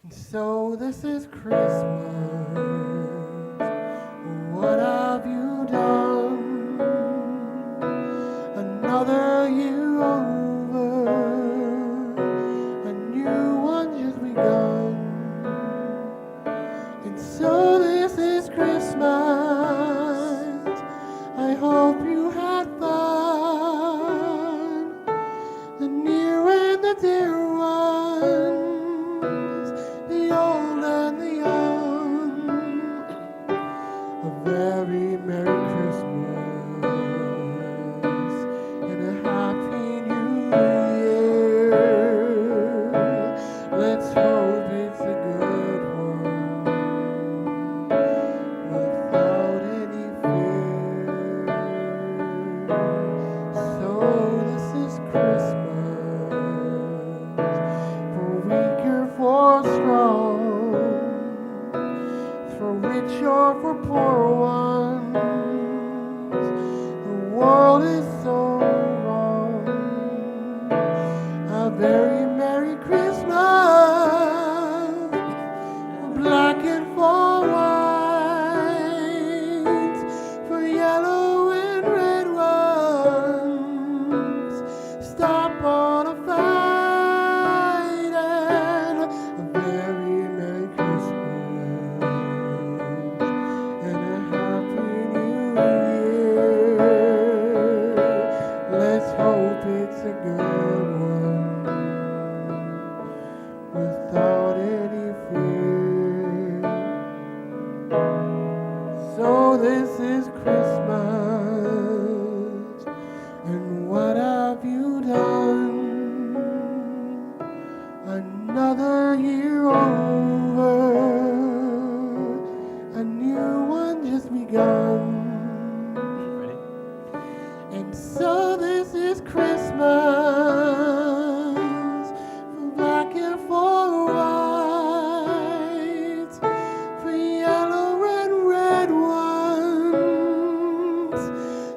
So this is Christmas. What have you done? Another year over, a new one just begun. And so this is Christmas. I hope you had fun. The near and the dear ones, the old and the young. A very Merry Christmas and a Happy New Year. Let's hope it's a good one without any fear. So this is Christmas, for weak or for strong, for rich or for poor ones. The world is so wrong. A very Merry Christmas, black and for white, for yellow and red ones. Stop on a fight and a very Merry Christmas and a Happy New Year. Let's hope it's a good one without any fear. So this is Christmas, and what have you done? Another year over, a new one just begun. Ready? And so this is Christmas, for black and for white, for yellow and red ones.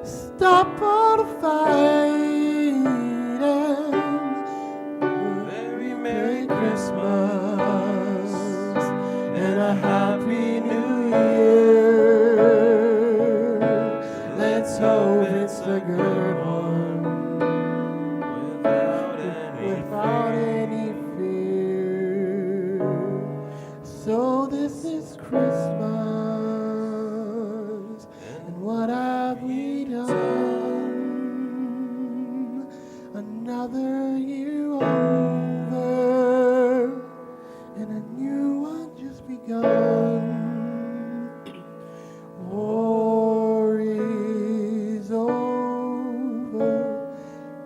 Stop all the fighting. Very Merry Christmas and a Happy New Year. Let's hope it's a good one without any fear. So this is Christmas, and what have we done? Another year over, and a new one just begun. War is over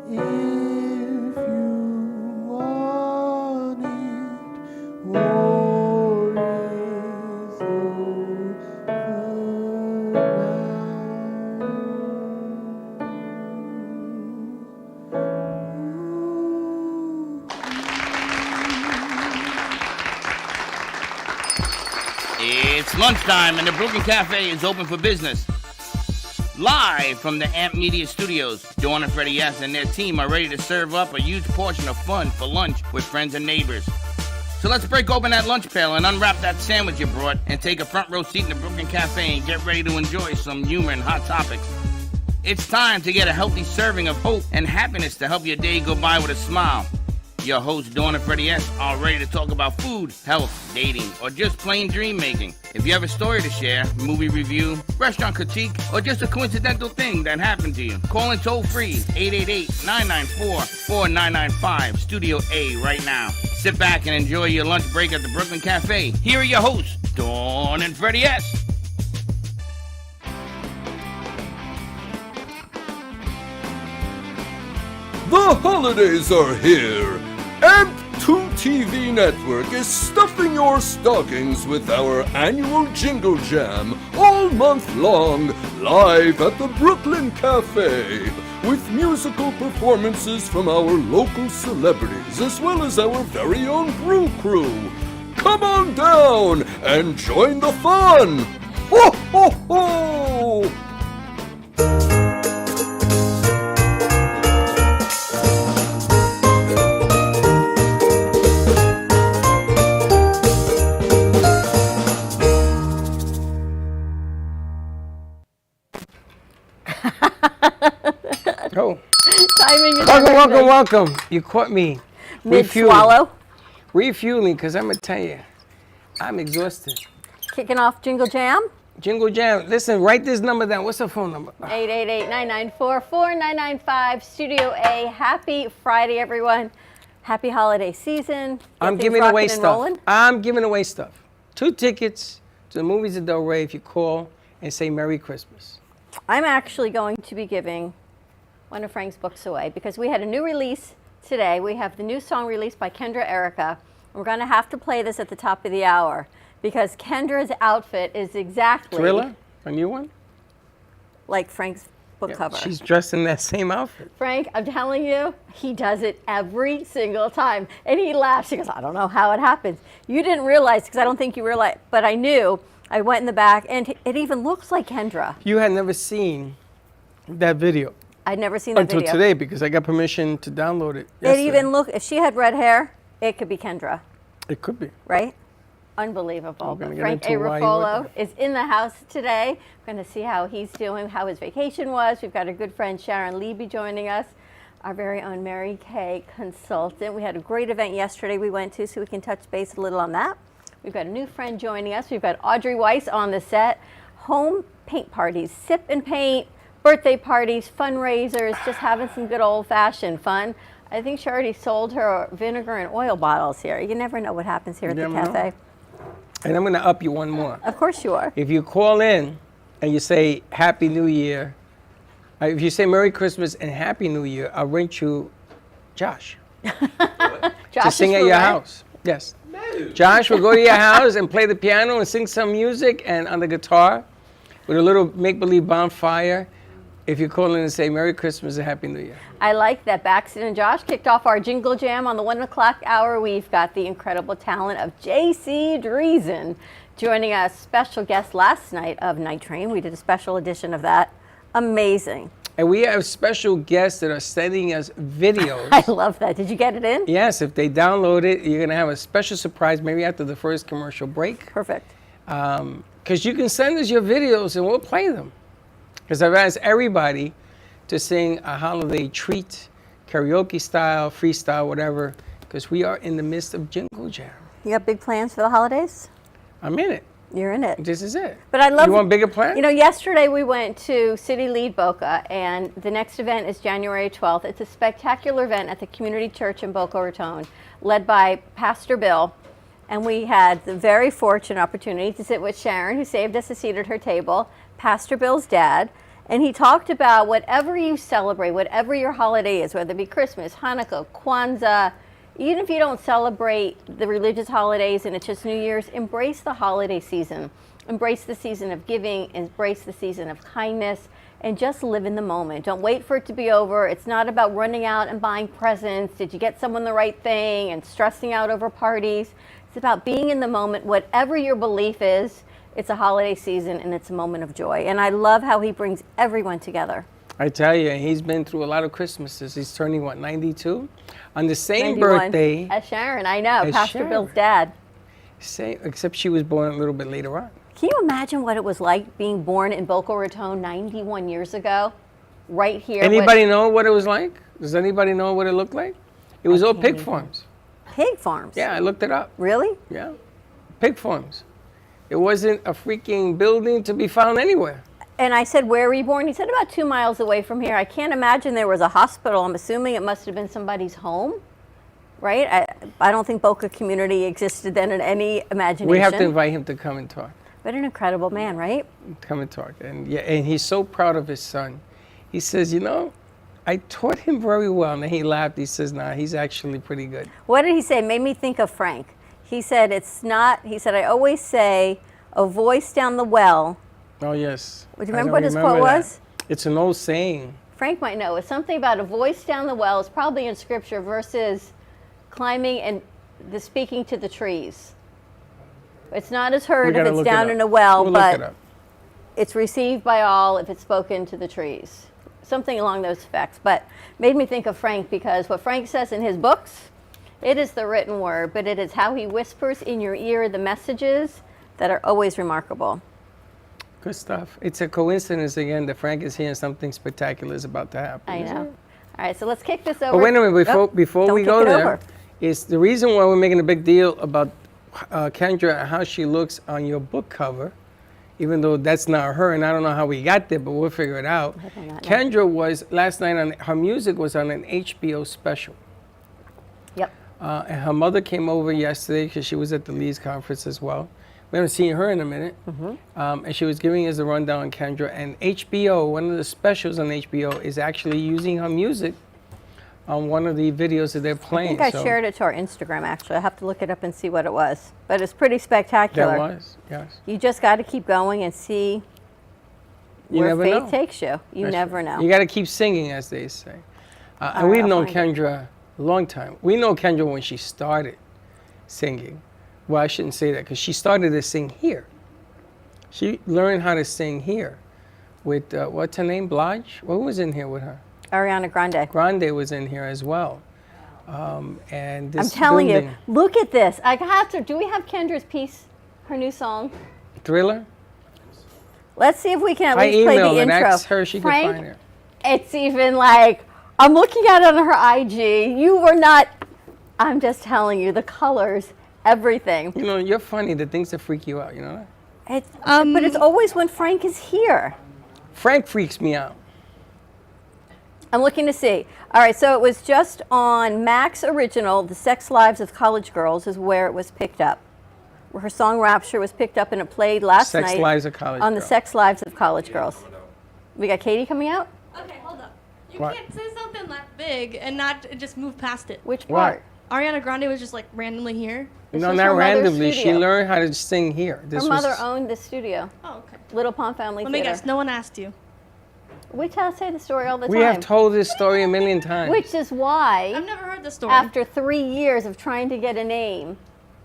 if you want it. War is over It's lunchtime and the Brooklyn Cafe is open for business. Live from the Amp Media Studios, Dawn and Freddie S. and their team are ready to serve up a huge portion of fun for lunch with friends and neighbors. So let's break open that lunch pail and unwrap that sandwich you brought and take a front row seat in the Brooklyn Cafe and get ready to enjoy some humor and hot topics. It's time to get a healthy serving of hope and happiness to help your day go by with a smile. Your hosts, Dawn and Freddie S., are ready to talk about food, health, dating, or just plain dream making. If you have a story to share, movie review, restaurant critique, or just a coincidental thing that happened to you, call in toll free 888-994-4995, Studio A right now. Sit back and enjoy your lunch break at the Brooklyn Cafe. Here are your hosts, Dawn and Freddie S. The holidays are here. AMP2 TV Network is stuffing your stockings with our annual Jingle Jam all month long, live at the Brooklyn Cafe, with musical performances from our local celebrities as well as our very own Brew Crew. Come on down and join the fun! Ho, ho, ho! Oh, Timing is welcome, welcome, everything. welcome. You caught me Mid-swallow. refueling, because I'm going to tell you, I'm exhausted. Kicking off Jingle Jam. Jingle Jam, listen, write this number down. What's the phone number? 888-994-4999, Studio A. Happy Friday, everyone. Happy holiday season. Get I'm things giving away rocking and stuff. rolling. I'm giving away stuff. 2 tickets to the movies at Del Rey if you call and say Merry Christmas. I'm actually going to be giving one of Frank's books away because we had a new release today. We have the new song released by Kendra Erica. We're going to have to play this at the top of the hour because Kendra's outfit is exactly Thriller, a new one? like Frank's book Yeah, cover. she's dressed in that same outfit. Frank, I'm telling you, he does it every single time. And he laughs. He goes, I don't know how it happens. You didn't realize, because I don't think you realized, but I knew. I went in the back, and it even looks like Kendra. You had never seen that video I'd never seen that until video. today because I got permission to download it. It yesterday. even looked, if she had red hair, it could be Kendra, It could be. right? Unbelievable. We're gonna But get Frank A. into why you went Ruffalo there. is in the house today. We're going to see how he's doing, how his vacation was. We've got our good friend Sharon Levy joining us, our very own Mary Kay consultant. We had a great event yesterday we went to, so we can touch base a little on that. We've got a new friend joining us. We've got Audrey Weiss on the set. Home paint parties, sip and paint, birthday parties, fundraisers, just having some good old-fashioned fun. I think she already sold her vinegar and oil bottles here. You never know what happens here at the never know. cafe. And I'm going to up you one more. Of course you are. If you call in and you say Happy New Year, if you say Merry Christmas and Happy New Year, I'll rent you Josh Josh to sing is at for your rent. house. Yes. Josh will go to your house and play the piano and sing some music and on the guitar with a little make-believe bonfire. If you call in and say Merry Christmas and Happy New Year. I like that Baxton and Josh kicked off our Jingle Jam on the 1 o'clock hour. We've got the incredible talent of J.C. Dreesen joining us, special guest last night of Night Train. We did a special edition of that. Amazing. And we have special guests that are sending us videos. I love that. Did you get it in? Yes, if they download it, you're going to have a special surprise maybe after the first commercial break. Perfect. Because you can send us your videos and we'll play them. Because I've asked everybody to sing a holiday treat, karaoke style, freestyle, whatever, because we are in the midst of Jingle Jam. You got big plans for the holidays? I'm in it. You're in it. This is it. But I love. You want bigger plans? You know, yesterday we went to City Lead Boca, and the next event is January 12th. It's a spectacular event at the Community Church in Boca Raton, led by Pastor Bill. And we had the very fortunate opportunity to sit with Sharon, who saved us a seat at her table, Pastor Bill's dad. And he talked about whatever you celebrate, whatever your holiday is, whether it be Christmas, Hanukkah, Kwanzaa, even if you don't celebrate the religious holidays and it's just New Year's, embrace the holiday season. Embrace the season of giving, embrace the season of kindness, and just live in the moment. Don't wait for it to be over. It's not about running out and buying presents. Did you get someone the right thing and stressing out over parties? It's about being in the moment, whatever your belief is. It's a holiday season and it's a moment of joy. And I love how he brings everyone together. I tell you, he's been through a lot of Christmases. He's turning, what, 92? On the same 91. birthday, As Sharon, I know, As Pastor Sharon. Bill's dad. except she was born a little bit later on. Can you imagine what it was like being born in Boca Raton 91 years ago? Right here. Anybody know what it was like? Does anybody know what it looked like? It was all can't pig even. farms. Pig farms. Yeah, I looked it up. Really? Yeah, pig farms. It wasn't a freaking building to be found anywhere. And I said, where were you born? He said, about 2 miles away from here. I can't imagine there was a hospital. I'm assuming it must have been somebody's home, right? I don't think Boca community existed then in any imagination. We have to invite him to come and talk. What an incredible man, right? Come and talk. And yeah, and he's so proud of his son. He says, you know, I taught him very well. And then he laughed. He says, nah, he's actually pretty good. What did he say? Made me think of Frank. He said, I always say, a voice down the well. Oh, yes. Do you I remember don't what his remember quote that. was? It's an old saying. Frank might know. It's something about a voice down the well. It's probably in scripture versus climbing and the speaking to the trees. It's not as We heard if gotta it's look it down up. in a well, We'll look it but up. it's received by all if it's spoken to the trees. Something along those effects. But made me think of Frank because what Frank says in his books, it is the written word, but it is how he whispers in your ear the messages that are always remarkable. Good stuff. It's a coincidence again that Frank is here and something spectacular is about to happen. I isn't know. it? All right, so let's kick this over. But wait a minute, before don't we kick go it there, over. is the reason why we're making a big deal about Kendra and how she looks on your book cover, even though that's not her, and I don't know how we got there, but we'll figure it out. I do not know. Kendra was last night on her music was on an HBO special. Yep. And her mother came over yesterday because she was at the Lee's conference as well. We haven't seen her in a minute. And she was giving us a rundown on Kendra. And HBO, one of the specials on HBO, is actually using her music on one of the videos that they're I playing. think I So shared it to our Instagram, actually. I have to look it up and see what it was. But it's pretty spectacular. That was, yes. You just got to keep going and see You where never faith know. takes you. You That's never right. know. You got to keep singing, as they say. And right, we've I'll known find it. Kendra a long time. We know Kendra when she started singing. Well, I shouldn't say that because she started to sing here. She learned how to sing here with, what's her name, Blige? What was in here with her? Ariana Grande. Grande was in here as well. And this I'm telling building, you, look at this. I have to. Do we have Kendra's piece, her new song? Thriller? Let's see if we can at I least play the emailed and intro. asked her she Frank, could find it. it's even like, I'm looking at it on her IG. You were not, I'm just telling you, the colors, everything. You know, you're funny, the things that freak you out, you know that? It's, but it's always when Frank is here. Frank freaks me out. I'm looking to see. All right, so it was just on Max Original, The Sex Lives of College Girls is where it was picked up. Her song Rapture was picked up and it played last Sex night Lives of College on the Girls. Sex Lives of College Girls. We got Katie coming out? Okay, hold up. You What? can't say something that big and not just move past it. Which What? part? Ariana Grande was just like randomly here. This No, was not her mother's randomly. She studio. learned how to sing here. This Her was mother owned the studio, Oh, okay. Little Pond Family Let me Theater. guess, no one asked you. We say the story all the We time. have told this story a million times. Which is why, I've never heard this story. after 3 years of trying to get a name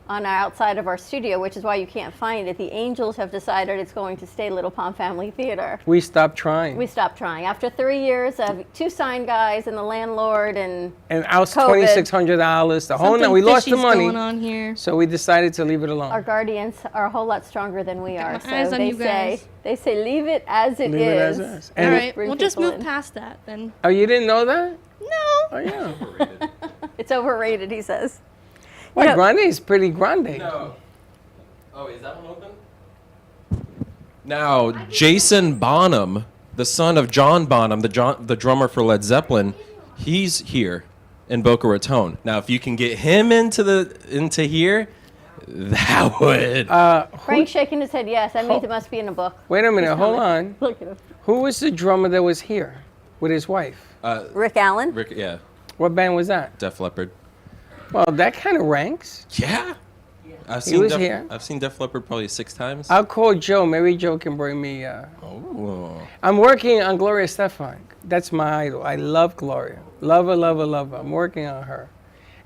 on our outside of our studio, which is why you can't find it, the Angels have decided it's going to stay Little Pond Family Theater. We stopped trying. We stopped trying. After 3 years of 2 sign guys and the landlord and And I was COVID. $2,600. The whole Something night we lost the fishy's money, going on here. so we decided to leave it alone. our guardians are a whole lot stronger than we are. my So eyes on they you say guys. they say leave it as it Leave it as is. is. All And right, bring we'll just people move in. past that then. oh, you didn't know that? No. Oh yeah. It's overrated, he says. Why know- Grande is pretty grande. No. Oh, is that one open? Now, Jason Bonham, the son of John Bonham, the drummer for Led Zeppelin, he's here in Boca Raton. Now, if you can get him into here, that would. Frank's shaking his head yes. That means it must be in a book. Wait a minute, He's hold coming. on. Look at him. Who was the drummer that was here with his wife? Rick Allen. Rick, yeah, What band was that? Def Leppard. Well, that kind of ranks. Yeah. I've He was Def, here. I've seen Def Leppard probably 6 times. I'll call Joe. Maybe Joe can bring me. Oh. I'm working on Gloria Estefan. That's my idol. I love Gloria. Love her, love her, love her. I'm working on her.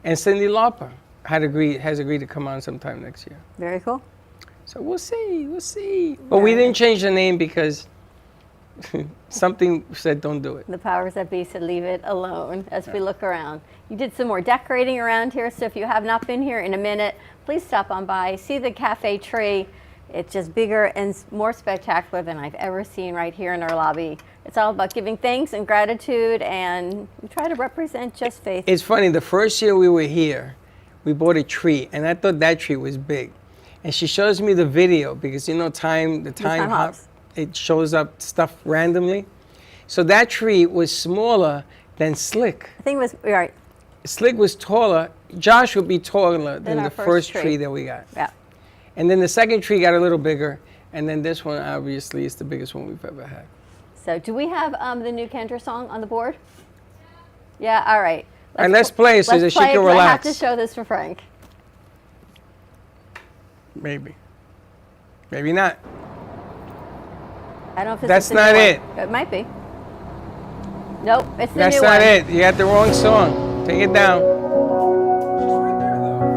And Cyndi Lauper has agreed to come on sometime next year. Very cool. So we'll see. But we didn't change the name because something said don't do it. The powers that be said leave it alone as we look around. You did some more decorating around here, so if you have not been here in a minute, please stop on by. See the cafe tree. It's just bigger and more spectacular than I've ever seen right here in our lobby. It's all about giving thanks and gratitude, and we try to represent just faith. It's funny, the first year we were here, we bought a tree, and I thought that tree was big. And she shows me the video because, you know, the time time hop, hops. it shows up stuff randomly. So that tree was smaller than Slick. I think it was, right, Slick was taller. Josh would be taller than our the first first tree. tree that we got. yeah. And then the second tree got a little bigger. And then this one, obviously, is the biggest one we've ever had. So do we have the new Kendra song on the board? Yeah, all right. And let's play it so let's that she play it can 'cause I have relax. to show this for Frank. Maybe. Maybe not. I don't know if this That's is the new not one. it. It might be. Nope, it's the That's new not one. it. You got the wrong song. Take it down.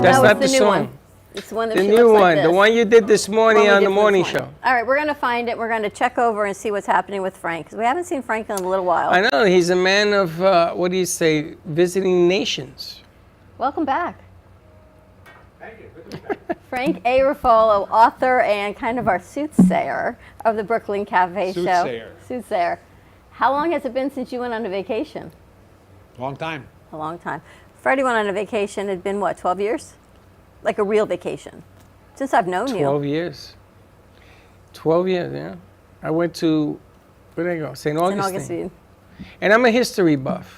That's No, not it's the the new song. one. It's the one that The she new looks like one. this. The one you did this morning One we on did the for this morning show. All right, we're going to find it. We're going to check over and see what's happening with Frank because we haven't seen Frank in a little while. I know. He's a man of, what do you say, visiting nations. Welcome back. Frank A. Ruffolo, author and kind of our soothsayer of the Brooklyn Cafe Soothsayer. Show. Soothsayer. How long has it been since you went on a vacation? Long time. A long time. Freddie went on a vacation. It had been, what, 12 years? Like a real vacation. Since I've known 12 you. years. 12 years, yeah. I went to, where did I go? St. Augustine. St. Augustine. And I'm a history buff.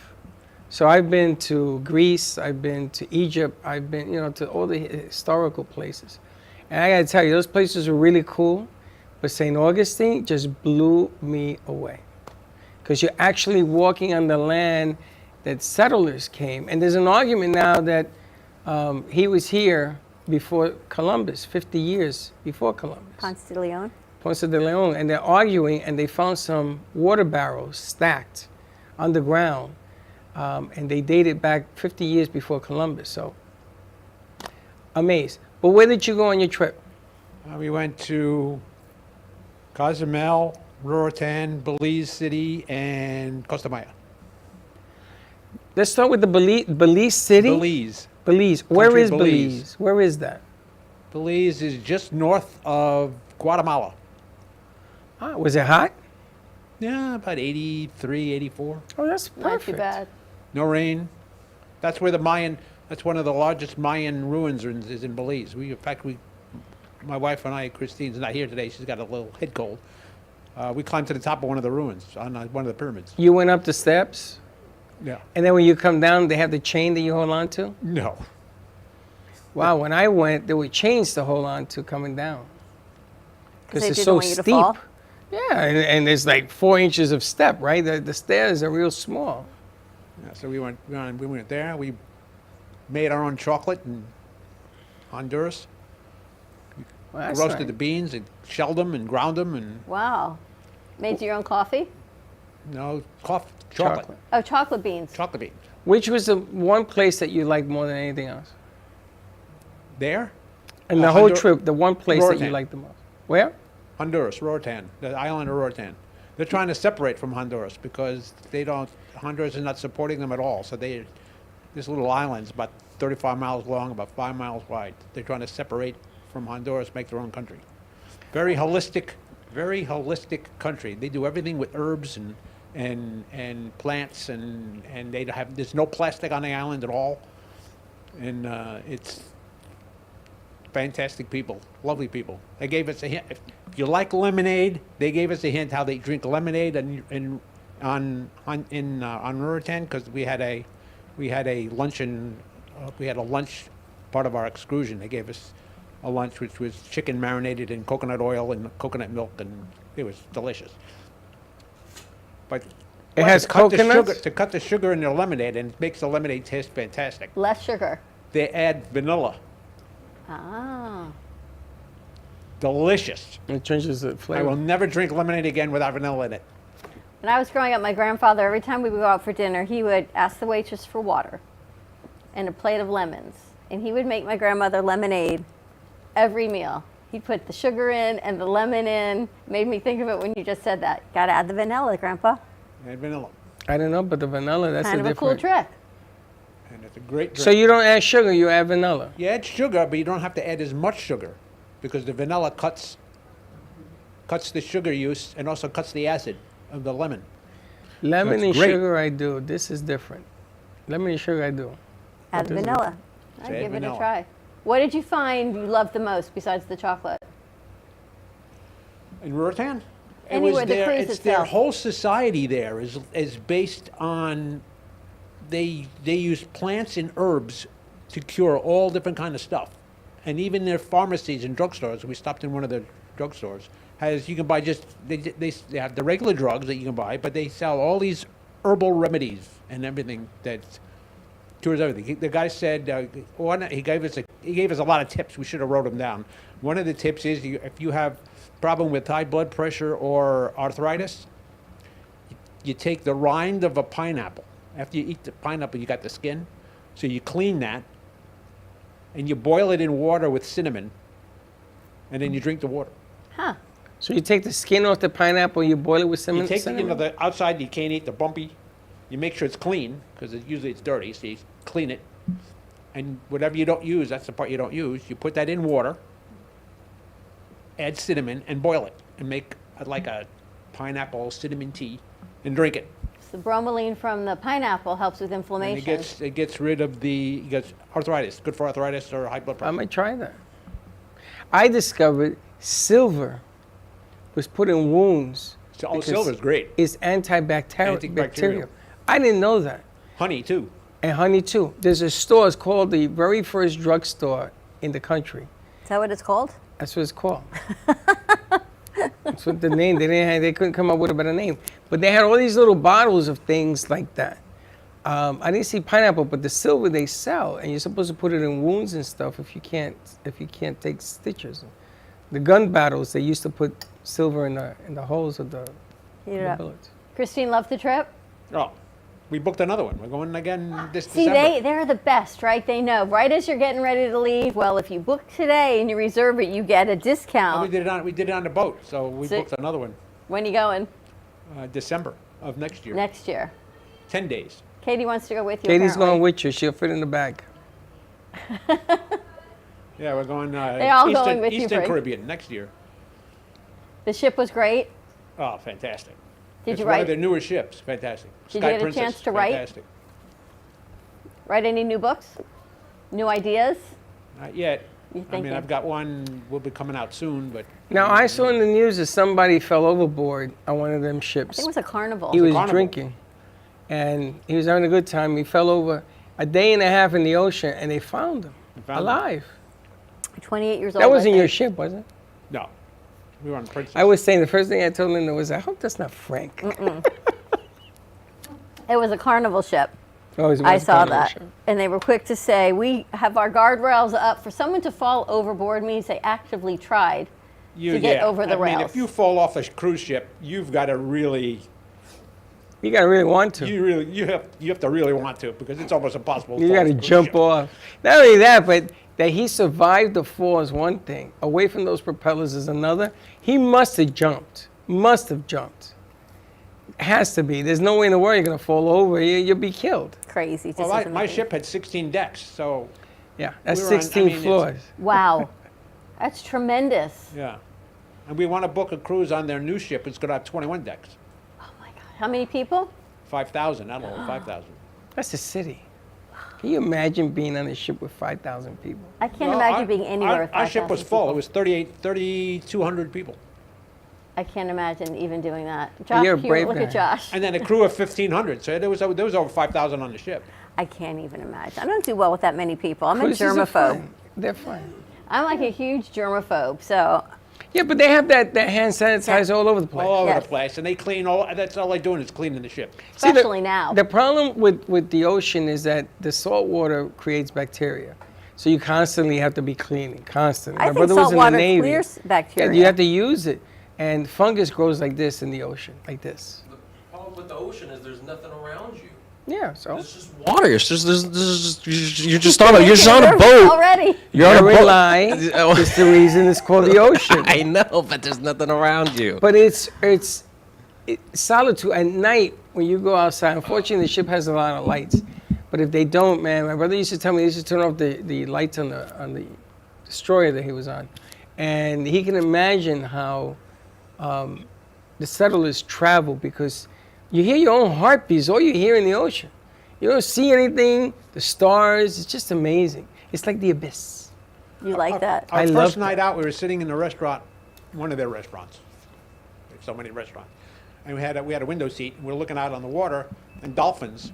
So I've been to Greece, I've been to Egypt, I've been, to all the historical places. And I gotta tell you, those places are really cool, but St. Augustine just blew me away. Because you're actually walking on the land that settlers came. And there's an argument now that he was here before Columbus, 50 years before Columbus. Ponce de Leon. Ponce de Leon. And they're arguing, and they found some water barrels stacked underground. And they dated back 50 years before Columbus. So, amazed. But where did you go on your trip? We went to Cozumel, Rorotan, Belize City, and Costa Maya. Let's start with the Belize City. Belize. Belize. Where Country is Belize? Where is that? Belize is just north of Guatemala. Ah, was it hot? Yeah, about 83, 84. Oh, that's perfect. Not too bad. No rain. That's where that's one of the largest Mayan ruins is in Belize. My wife and I, Christine's not here today. She's got a little head cold. We climbed to the top of one of the ruins, on one of the pyramids. You went up the steps, Yeah. and then when you come down, they have the chain that you hold on to? No. Wow, when I went, there were chains to hold on to coming down. Because they it's didn't so want you to steep. fall? Yeah, and there's like 4 inches of step, right? The stairs are real small. Yeah, so we went there. We made our own chocolate in Honduras. Well, that's Roasted nice. the beans and shelled them and ground them and Wow. Made your own coffee? chocolate. Oh, chocolate beans. Chocolate beans. Which was the one place that you liked more than anything else? There? And the whole Hondur- trip, the one place that you Rorotan. liked the most. Where? Honduras, Rorotan, the island of Rorotan. They're trying to separate from Honduras because Honduras is not supporting them at all. So this little island's about 35 miles long, about 5 miles wide. They're trying to separate from Honduras, make their own country. Very holistic country. They do everything with herbs and plants and there's no plastic on the island at all. And it's fantastic people, lovely people. They gave us a hint. If you like lemonade, they gave us a hint how they drink lemonade on Rorotan because we had a luncheon. We had a lunch part of our excursion. They gave us a lunch which was chicken marinated in coconut oil and coconut milk, and it was delicious. But It has to cut coconuts? to cut the sugar in their lemonade, and it makes the lemonade taste fantastic. Less sugar. They add vanilla. Ah. Delicious. It changes the I flavor. will never drink lemonade again without vanilla in it. When I was growing up, my grandfather, every time we would go out for dinner, he would ask the waitress for water and a plate of lemons. And he would make my grandmother lemonade every meal. He'd put the sugar in and the lemon in. Made me think of it when you just said that. Got to add the vanilla, Grandpa. Add vanilla. I don't know, but the vanilla, that's Kind a of a cool different. trick. And it's a great drink. So you don't add sugar, you add vanilla. You add sugar, but you don't have to add as much sugar because the vanilla cuts the sugar use and also cuts the acid of the lemon. Lemon That's and great. sugar I do. This is different. Lemon and sugar I do. Add What is it? vanilla. I'd Say give it vanilla. a try. What did you find you loved the most besides the chocolate? In Rorotan? Anywhere, the cruise it's their itself. whole society there is based on they use plants and herbs to cure all different kind of stuff. And even their pharmacies and drugstores, we stopped in one of the drugstores, you can buy they have the regular drugs that you can buy, but they sell all these herbal remedies and everything that cures everything. The guy said he gave us a lot of tips. We should have wrote them down. One of the tips is if you have problem with high blood pressure or arthritis, you take the rind of a pineapple. After you eat the pineapple, you got the skin, so you clean that, and you boil it in water with cinnamon, and then you drink the water. Huh. So you take the skin off the pineapple, you boil it with cinnamon. You take cinnamon? the outside, you can't eat the bumpy. You make sure it's clean because usually it's dirty, so you clean it, and whatever you don't use, that's the part you don't use, you put that in water, add cinnamon, and boil it, and make like a pineapple cinnamon tea, and drink it. The bromelain from the pineapple helps with And inflammation. it gets rid of it gets arthritis, good for arthritis or high blood I pressure. might try that. I discovered silver was put in wounds. Oh, because silver's great. It's antibacterial. Antibacterial. I didn't know that. Honey, too. And honey too. There's a store, it's called the very first drugstore in the country. Is that what it's called? That's what it's called. That's what the name. They couldn't come up with a better name. But they had all these little bottles of things like that. I didn't see pineapple, but the silver they sell, and you're supposed to put it in wounds and stuff if you can't take stitches. The gun battles, they used to put silver in the holes of the bullets. Christine loved the trip. Oh, we booked another one. We're going again this See, December. they're the best, right? They know. Right as you're getting ready to leave, well, if you book today and you reserve it, you get a Oh, we discount. did it on the boat, so we See? booked another one. When you going? December of next year. Next year. 10 days. Katie wants to go with you. Katie's apparently. going with you. She'll fit in the bag. Yeah, we're going They're all going with you, Eastern Frank. Caribbean next year. The ship was great. Oh, fantastic. Did It's you one write? of the newer ships. Fantastic. Did Sky you get a Princess, chance to write? fantastic. Write any new books? New ideas? Not yet. You I thinking? mean, I've got one, will be coming out soon, but Now, I saw in the news that somebody fell overboard on one of them I ships. think it was a carnival. He was Carnival. drinking, and he was having a good time. He fell over a day and a half in the ocean, and they found him found him. alive. 28 years old. That I wasn't your think. ship, was it? no. We were on Princess. I was saying the first thing I told Linda was, I hope that's not Frank. It was a carnival ship. Oh, it was I a saw carnival that. ship. And they were quick to say, we have our guardrails up. For someone to fall overboard means they actively tried. to get over the I mean, rails. if you fall off a cruise ship, you've got to really, You gotta really want to. you have to really want to, because it's almost impossible. You fall got to off a cruise jump ship. off. Not only that, but that he survived the fall is one thing. Away from those propellers is another. He must have jumped. Must have jumped. Has to be. There's no way in the world you're going to fall over. You'll be killed. Crazy. Just Well, doesn't my make ship had 16 decks, so Yeah, that's We were on- I 16 mean, it's- floors. Wow. That's tremendous. yeah. And we want to book a cruise on their new ship. It's going to have 21 decks. Oh my God. How many people? 5,000, I don't know, 5,000. That's a city. Can you imagine being on a ship with 5,000 people? I can't Well, imagine being anywhere with Our ship 5,000 was full. people. It was 3,200 people. I can't imagine even doing that. Josh, You're a here, brave look at guy. Josh. And then a crew of 1,500. So there was over 5,000 on the ship. I can't even imagine. I don't do well with that many people. I'm Cruises a are germaphobe. fun. They're fun. I'm like a huge germaphobe. So Yeah, but they have that hand sanitizer all over the place. All over Yes. the place. And they clean all, that's all they're doing is cleaning the ship. See, the- especially now. The problem with the ocean is that the salt water creates bacteria. So you constantly have to be cleaning, constantly. I My think brother was salt in the water Navy. clears Yeah, bacteria. you have to use it. And fungus grows like this in the ocean, like this. The problem with the ocean is there's nothing around you. Yeah, so. It's just water. It's just you're just on a boat. already. You're on a Every boat. lie is the reason it's called the ocean. I know, but there's nothing around you. But it's solitude at night when you go outside. Unfortunately, the ship has a lot of lights. But if they don't, man, my brother used to tell me they used to turn off the lights on the destroyer that he was on. And he can imagine how the settlers travel because you hear your own heartbeats, all you hear in the ocean. You don't see anything, the stars, it's just amazing. It's like the abyss. You like that? Our I first love night that. out, we were sitting in a restaurant, one of their restaurants. There's so many restaurants. And we had a window seat, and we were looking out on the water, and dolphins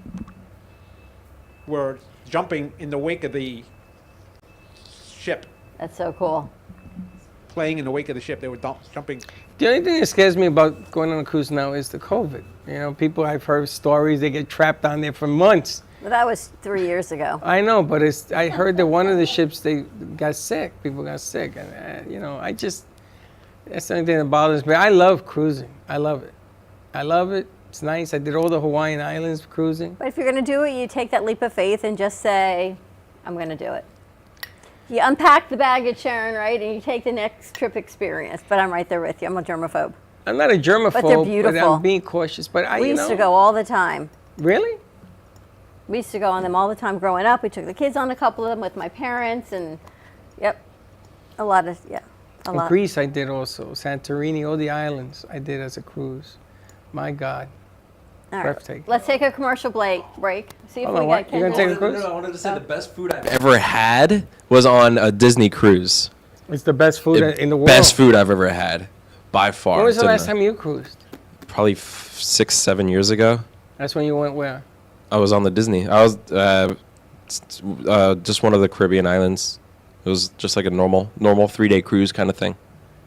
were jumping in the wake of the ship, That's so cool. playing in the wake of the ship. They were jumping. The only thing that scares me about going on a cruise now is the COVID. You know, people, I've heard stories, they get trapped on there for months. Well, that was 3 years ago. I know, but I heard that one of the ships, they got sick. People got sick. And, you know, that's the only thing that bothers me. I love cruising. I love it. I love it. It's nice. I did all the Hawaiian Islands cruising. But if you're going to do it, you take that leap of faith and just say, I'm going to do it. You unpack the baggage, Sharon, right? And you take the next trip experience. But I'm right there with you. I'm a germaphobe. I'm not a germaphobe, But they're beautiful. I'm being cautious. But We used to go all the time. Really? We used to go on them all the time growing up. We took the kids on a couple of them with my parents, and a lot. In Greece, I did also. Santorini, all the islands, I did as a cruise. My God. All breathtaking. right. Let's take a commercial break. See if Hold on, we what? get You're gonna take a Kendall. cruise? I wanted to say the best food I've ever had was on a Disney cruise. It's the best food in the world. Best food I've ever had, by far. When was the last time you cruised? Probably 6-7 years ago. That's when you went where? I was on the Disney. I was just one of the Caribbean islands. It was just like a normal 3-day cruise kind of thing.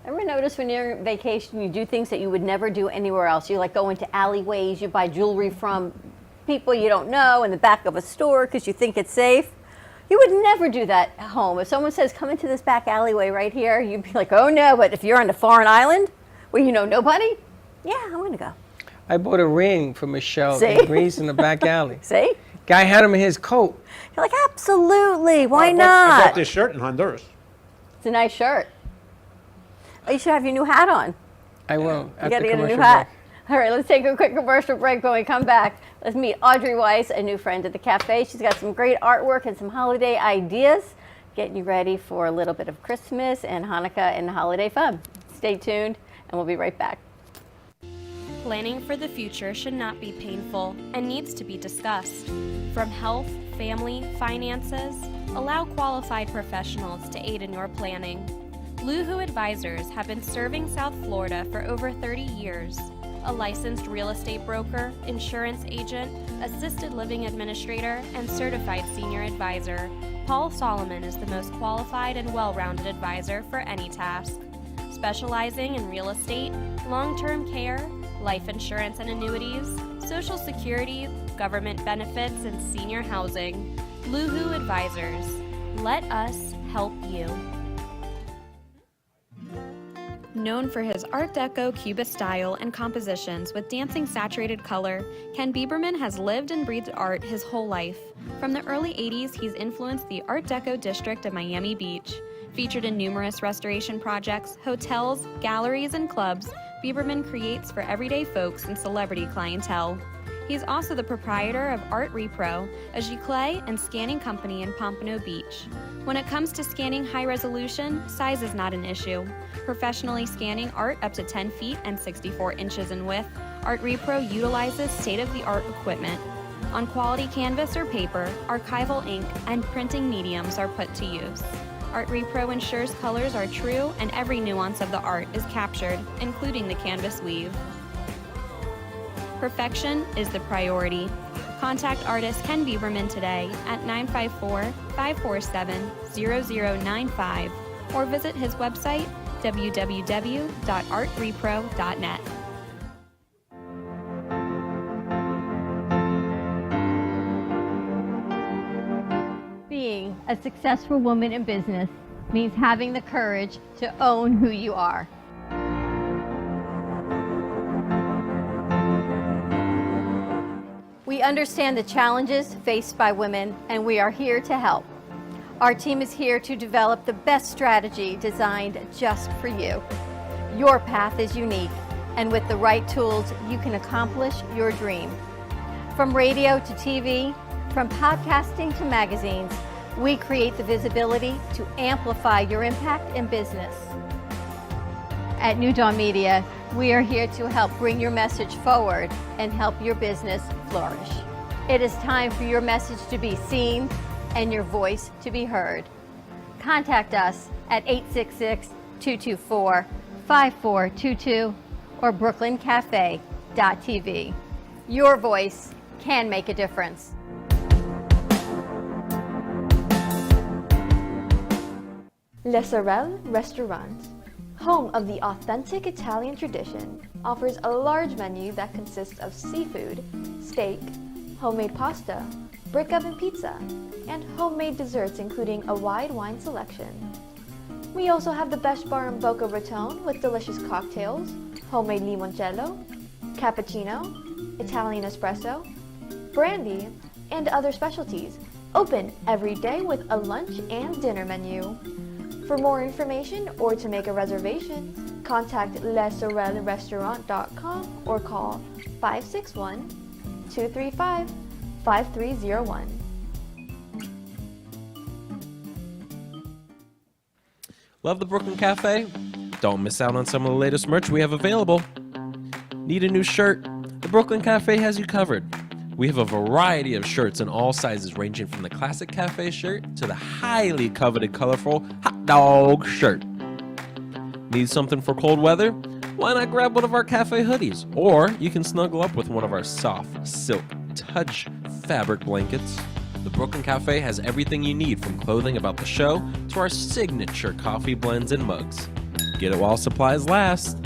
Ever notice when you're on vacation, you do things that you would never do anywhere else? You like go into alleyways, you buy jewelry from people you don't know in the back of a store because you think it's safe. You would never do that at home. If someone says, come into this back alleyway right here, you'd be like, oh no, but if you're on a foreign island where you know nobody, yeah, I'm going to go. I bought a ring for Michelle See? in Greece in the back alley. See? Guy had him in his coat. You're like, absolutely, why I not? bought this shirt in Honduras. It's a nice shirt. Oh, you should have your new hat on. I will. You After got to get a commercial new hat. break. All right, let's take a quick commercial break. When we come back, let's meet Audrey Weiss, a new friend at the cafe. She's got some great artwork and some holiday ideas, getting you ready for a little bit of Christmas and Hanukkah and holiday fun. Stay tuned, and we'll be right back. Planning for the future should not be painful and needs to be discussed. From health, family, finances, allow qualified professionals to aid in your planning. Luhu Advisors have been serving South Florida for over 30 years. A licensed real estate broker, insurance agent, assisted living administrator, and certified senior advisor, Paul Solomon is the most qualified and well-rounded advisor for any task. Specializing in real estate, long-term care, life insurance and annuities, Social Security, government benefits, and senior housing. Luhu Advisors. Let us help you. Known for his Art Deco Cubist style and compositions with dancing saturated color, Ken Bieberman has lived and breathed art his whole life. From the early 80s, he's influenced the Art Deco district of Miami Beach. Featured in numerous restoration projects, hotels, galleries, and clubs, Bieberman creates for everyday folks and celebrity clientele. He's also the proprietor of Art Repro, a giclée and scanning company in Pompano Beach. When it comes to scanning high resolution, size is not an issue. Professionally scanning art up to 10 feet and 64 inches in width, Art Repro utilizes state-of-the-art equipment. On quality canvas or paper, archival ink and printing mediums are put to use. Art Repro ensures colors are true and every nuance of the art is captured, including the canvas weave. Perfection is the priority. Contact artist Ken Bieberman today at 954-547-0095 or visit his website www.artrepro.net. Being a successful woman in business means having the courage to own who you are. We understand the challenges faced by women, and we are here to help. Our team is here to develop the best strategy designed just for you. Your path is unique, and with the right tools, you can accomplish your dream. From radio to TV, from podcasting to magazines, we create the visibility to amplify your impact in business. At New Dawn Media, we are here to help bring your message forward and help your business flourish. It is time for your message to be seen and your voice to be heard. Contact us at 866-224-5422 or brooklyncafe.tv. Your voice can make a difference. Le Sorel Restaurant, home of the authentic Italian tradition, offers a large menu that consists of seafood, steak, homemade pasta, brick oven pizza, and homemade desserts including a wide wine selection. We also have the best bar in Boca Raton with delicious cocktails, homemade limoncello, cappuccino, Italian espresso, brandy, and other specialties. Open every day with a lunch and dinner menu. For more information or to make a reservation, contact lesorelrestaurant.com or call 561-235-5444. 5301. Love the Brooklyn Cafe? Don't miss out on some of the latest merch we have available. Need a new shirt? The Brooklyn Cafe has you covered. We have a variety of shirts in all sizes, ranging from the classic cafe shirt to the highly coveted colorful hot dog shirt. Need something for cold weather? Why not grab one of our cafe hoodies? Or you can snuggle up with one of our soft silk touch fabric blankets. The Brooklyn Cafe has everything you need, from clothing about the show to our signature coffee blends and mugs. Get it while supplies last.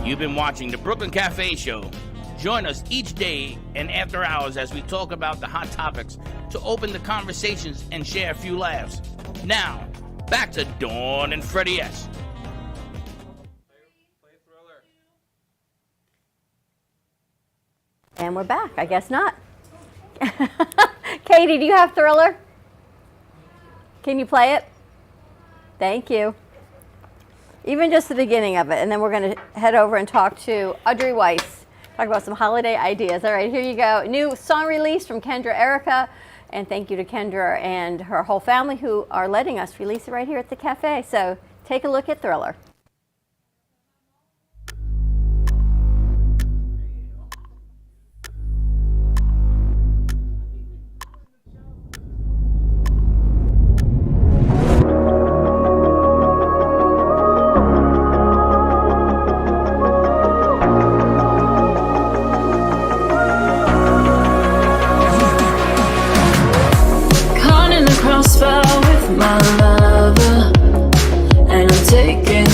You've been watching the Brooklyn Cafe Show. Join us each day and after hours as we talk about the hot topics to open the conversations and share a few laughs. Now, back to Dawn and Freddie S. And we're back. I guess not. Katie, do you have Thriller? Can you play it? Thank you. Even just the beginning of it, and then we're going to head over and talk to Audrey Weiss, talk about some holiday ideas. All right, here you go. New song release from Kendra Erica, and thank you to Kendra and her whole family who are letting us release it right here at the cafe. So take a look at Thriller. Crossfire with my lover, and I'm taking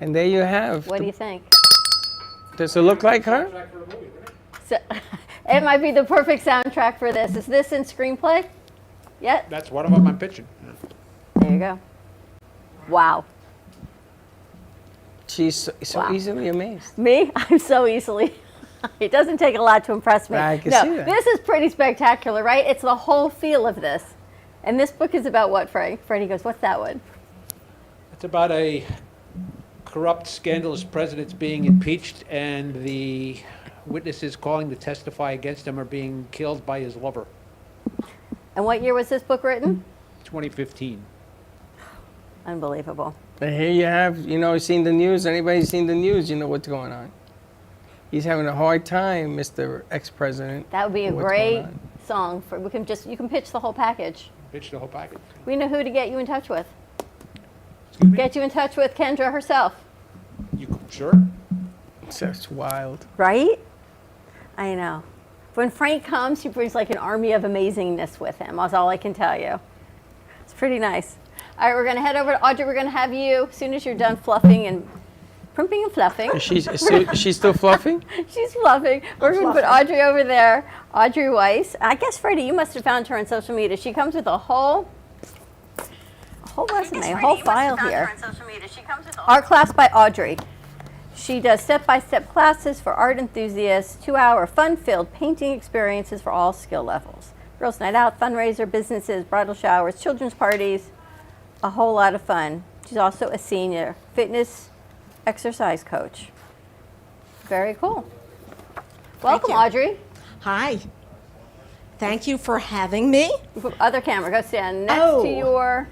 And there you have. What do you think? Does it look like her? So, it might be the perfect soundtrack for this. Is this in screenplay? Yet? That's one of them I'm pitching. There you go. Wow. She's so Wow. easily amazed. Me? I'm so easily. It doesn't take a lot to impress me. I can no, see that. This is pretty spectacular, right? It's the whole feel of this. And this book is about what, Frank? Freddie goes, what's that one? It's about a corrupt, scandalous president being impeached, and the witnesses calling to testify against him are being killed by his lover. And what year was this book written? 2015. Unbelievable. But here you have, seen the news. Anybody seen the news, you know what's going on. He's having a hard time, Mr. Ex-President. That would be a with what's great going on. song. You can pitch the whole package. Pitch the whole package. We know who to get you in touch with. Excuse me? Get you in touch with Kendra herself. You sure? That's wild. Right? I know. When Frank comes, he brings like an army of amazingness with him. That's all I can tell you. It's pretty nice. All right, we're going to head over to Audrey. We're going to have you, as soon as you're done fluffing and primping and fluffing. She's still fluffing? She's fluffing. We're going to put Audrey over there. Audrey Weiss. I guess, Freddie, you must have found her on social media. She comes with a whole resume, a whole file here. Art Class by Audrey. She does step-by-step classes for art enthusiasts, 2-hour fun-filled painting experiences for all skill levels. Girls' night out, fundraiser, businesses, bridal showers, children's parties, a whole lot of fun. She's also a senior fitness exercise coach. Very cool. Welcome, you. Audrey. Hi. Thank you for having me. Other camera, go stand next to your...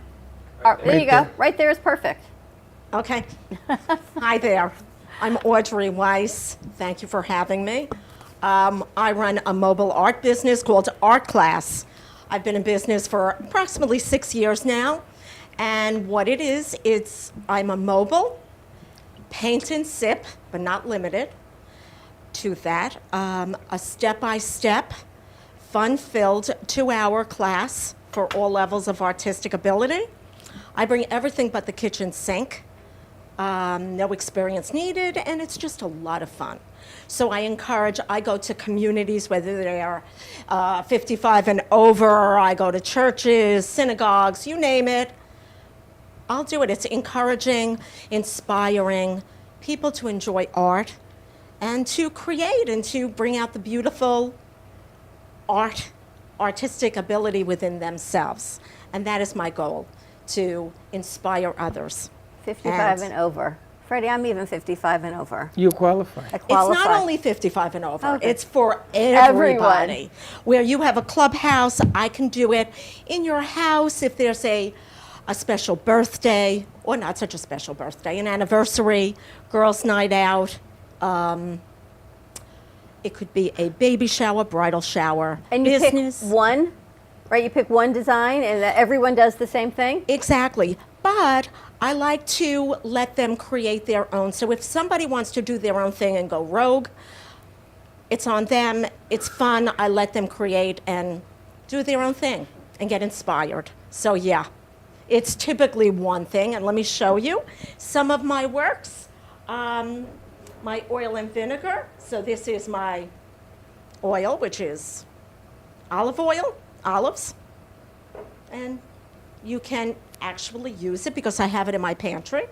there you go. Right there is perfect. Okay. Hi there. I'm Audrey Weiss. Thank you for having me. I run a mobile art business called Art Class. I've been in business for approximately 6 years now. And what it is, I'm a mobile paint and sip, but not limited to that, a step-by-step, fun-filled 2-hour class for all levels of artistic ability. I bring everything but the kitchen sink. No experience needed, and it's just a lot of fun. So I go to communities, whether they are 55 and over, or I go to churches, synagogues, you name it. I'll do it. It's encouraging, inspiring people to enjoy art and to create and to bring out the beautiful artistic ability within themselves. And that is my goal, to inspire others. 55 and over. Freddie, I'm even 55 and over. You qualify. I qualify. It's not only 55 and over. Okay. It's for Everyone. everybody. Where you have a clubhouse, I can do it in your house if there's a special birthday, or not such a special birthday, an anniversary, girls' night out. It could be a baby shower, bridal shower, And you business. pick one, right? You pick one design and everyone does the same thing? Exactly. But I like to let them create their own. So if somebody wants to do their own thing and go rogue, it's on them. It's fun. I let them create and do their own thing and get inspired. So yeah, it's typically one thing. And let me show you some of my works. My oil and vinegar. So this is my oil, which is olive oil, olives. And you can actually use it because I have it in my pantry.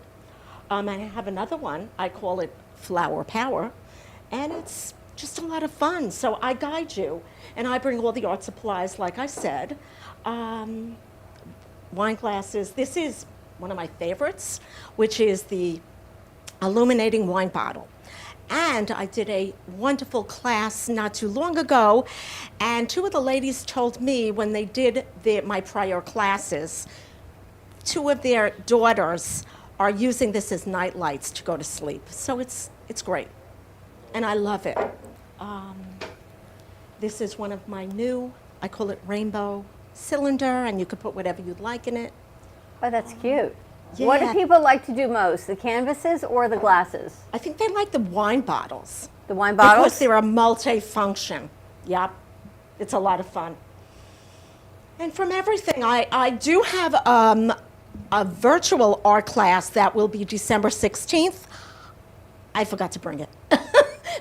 And I have another one, I call it Flower Power, and it's just a lot of fun. So I guide you, and I bring all the art supplies, like I said. Wine glasses. This is one of my favorites, which is the illuminating wine bottle. And I did a wonderful class not too long ago, and two of the ladies told me when they did my prior classes, two of their daughters are using this as night lights to go to sleep. So it's great, and I love it. This is one of my new, I call it rainbow cylinder, and you could put whatever you'd like in it. Oh, that's cute. Yeah. What do people like to do most, the canvases or the glasses? I think they like the wine bottles. The wine bottles? Because they're a multi-function. Yep, it's a lot of fun. And from everything, I do have a virtual art class that will be December 16th. I forgot to bring it.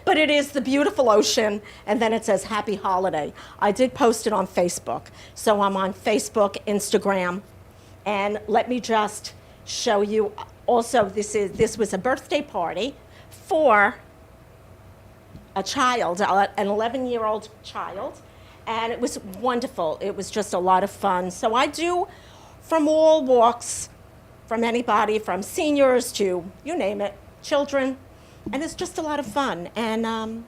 But it is the beautiful ocean, and then it says Happy Holiday. I did post it on Facebook. So I'm on Facebook, Instagram, and let me just show you. Also, this was a birthday party for a child, an 11-year-old child, and it was wonderful. It was just a lot of fun. So I do from all walks, from anybody, from seniors to, you name it, children, and it's just a lot of fun. And am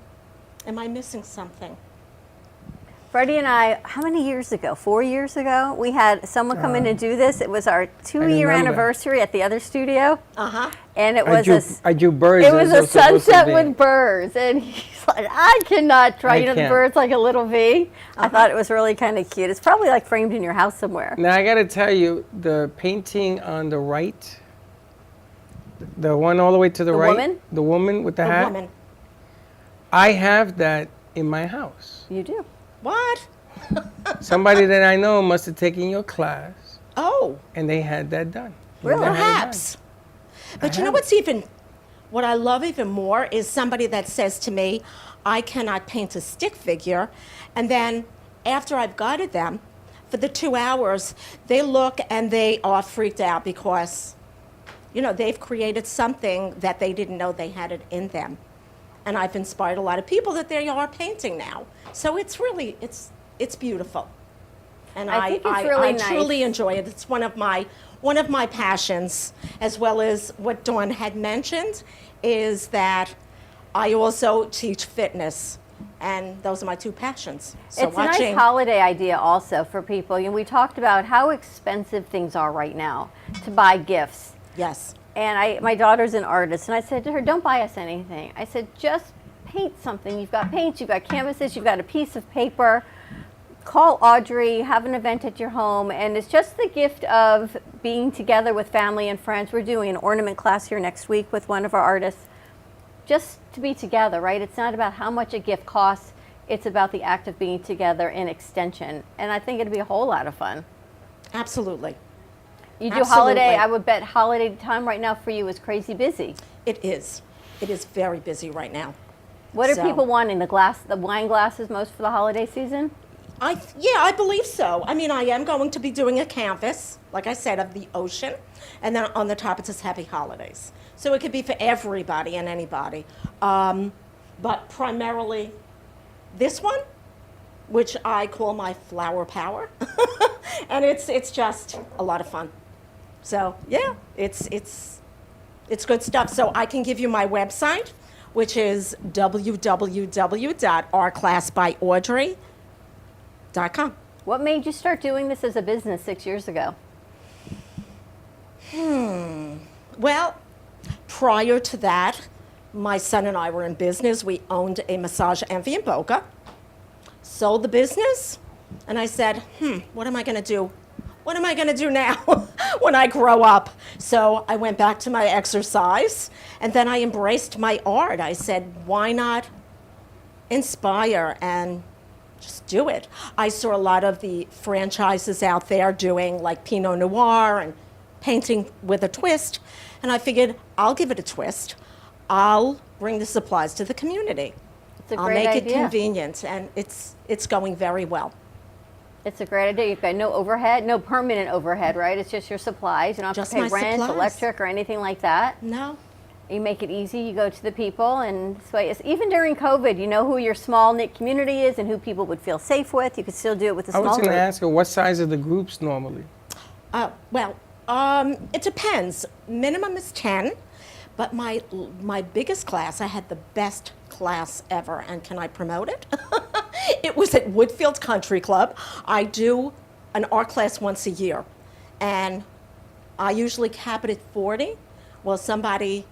I missing something? Freddie and I, how many years ago? 4 years ago, we had someone come in and do this. It was our 2-year anniversary at the other studio. Uh-huh. And it was I drew birds. It was a sunset with birds, and he's like, I cannot try. You know, the bird's like a little V. I thought it was really kind of cute. It's probably like framed in your house somewhere. Now I got to tell you, the painting on the right, the one all the way to the right, woman? the woman with the hat. Woman. I have that in my house. You do. What? Somebody that I know must have taken your class, Oh, and they had that done. Really? They had it done. perhaps. But you know what I love even more is somebody that says to me, I cannot paint a stick figure. And then after I've guided them for the 2 hours, they look and they are freaked out because, you know, they've created something that they didn't know they had it in them. And I've inspired a lot of people that they are painting now. So it's really, it's beautiful. And I think it's really I nice. truly enjoy it. It's one of my passions, as well as what Dawn had mentioned, is that I also teach fitness, and those are my two passions. So It's a nice holiday idea also for people. You know, we talked about how expensive things are right now to buy gifts. Yes. And my daughter's an artist, and I said to her, don't buy us anything. I said, just paint something. You've got paints, you've got canvases, you've got a piece of paper. Call Audrey, have an event at your home, and it's just the gift of being together with family and friends. We're doing an ornament class here next week with one of our artists. Just to be together, right? It's not about how much a gift costs. It's about the act of being together in extension. And I think it'd be a whole lot of fun. Absolutely. You do Absolutely. holiday, I would bet holiday time right now for you is crazy busy. It is. It is very busy right now. What are So- people wanting? The wine glasses most for the holiday season? Yeah, I believe so. I mean, I am going to be doing a canvas, like I said, of the ocean, and then on the top it says Happy Holidays. So it could be for everybody and anybody. But primarily this one, which I call my flower power, and it's just a lot of fun. So yeah, it's good stuff. So I can give you my website, which is www.ourclassbyaudrey.com. What made you start doing this as a business 6 years ago? Well, prior to that, my son and I were in business. We owned a Massage Envy in Boca, sold the business, and I said, what am I going to do? What am I going to do now when I grow up? So I went back to my exercise, and then I embraced my art. I said, why not inspire and just do it? I saw a lot of the franchises out there doing like Pinot Noir and painting with a twist, and I figured I'll give it a twist. I'll bring the supplies to the community. It's a I'll great make idea. it convenient, and it's going very well. It's a great idea. You've got no overhead, no permanent overhead, right? It's just your supplies. You don't have Just to pay my rent, supplies. electric, or anything like that. No. You make it easy. You go to the people, and this way, even during COVID, you know who your small knit community is and who people would feel safe with. You could still do it with a I small was going group. to ask her, what size are the groups normally? It depends. Minimum is 10, but my biggest class, I had the best class ever, and can I promote it? It was at Woodfield Country Club. I do an art class once a year, and I usually cap it at 40. Well, somebody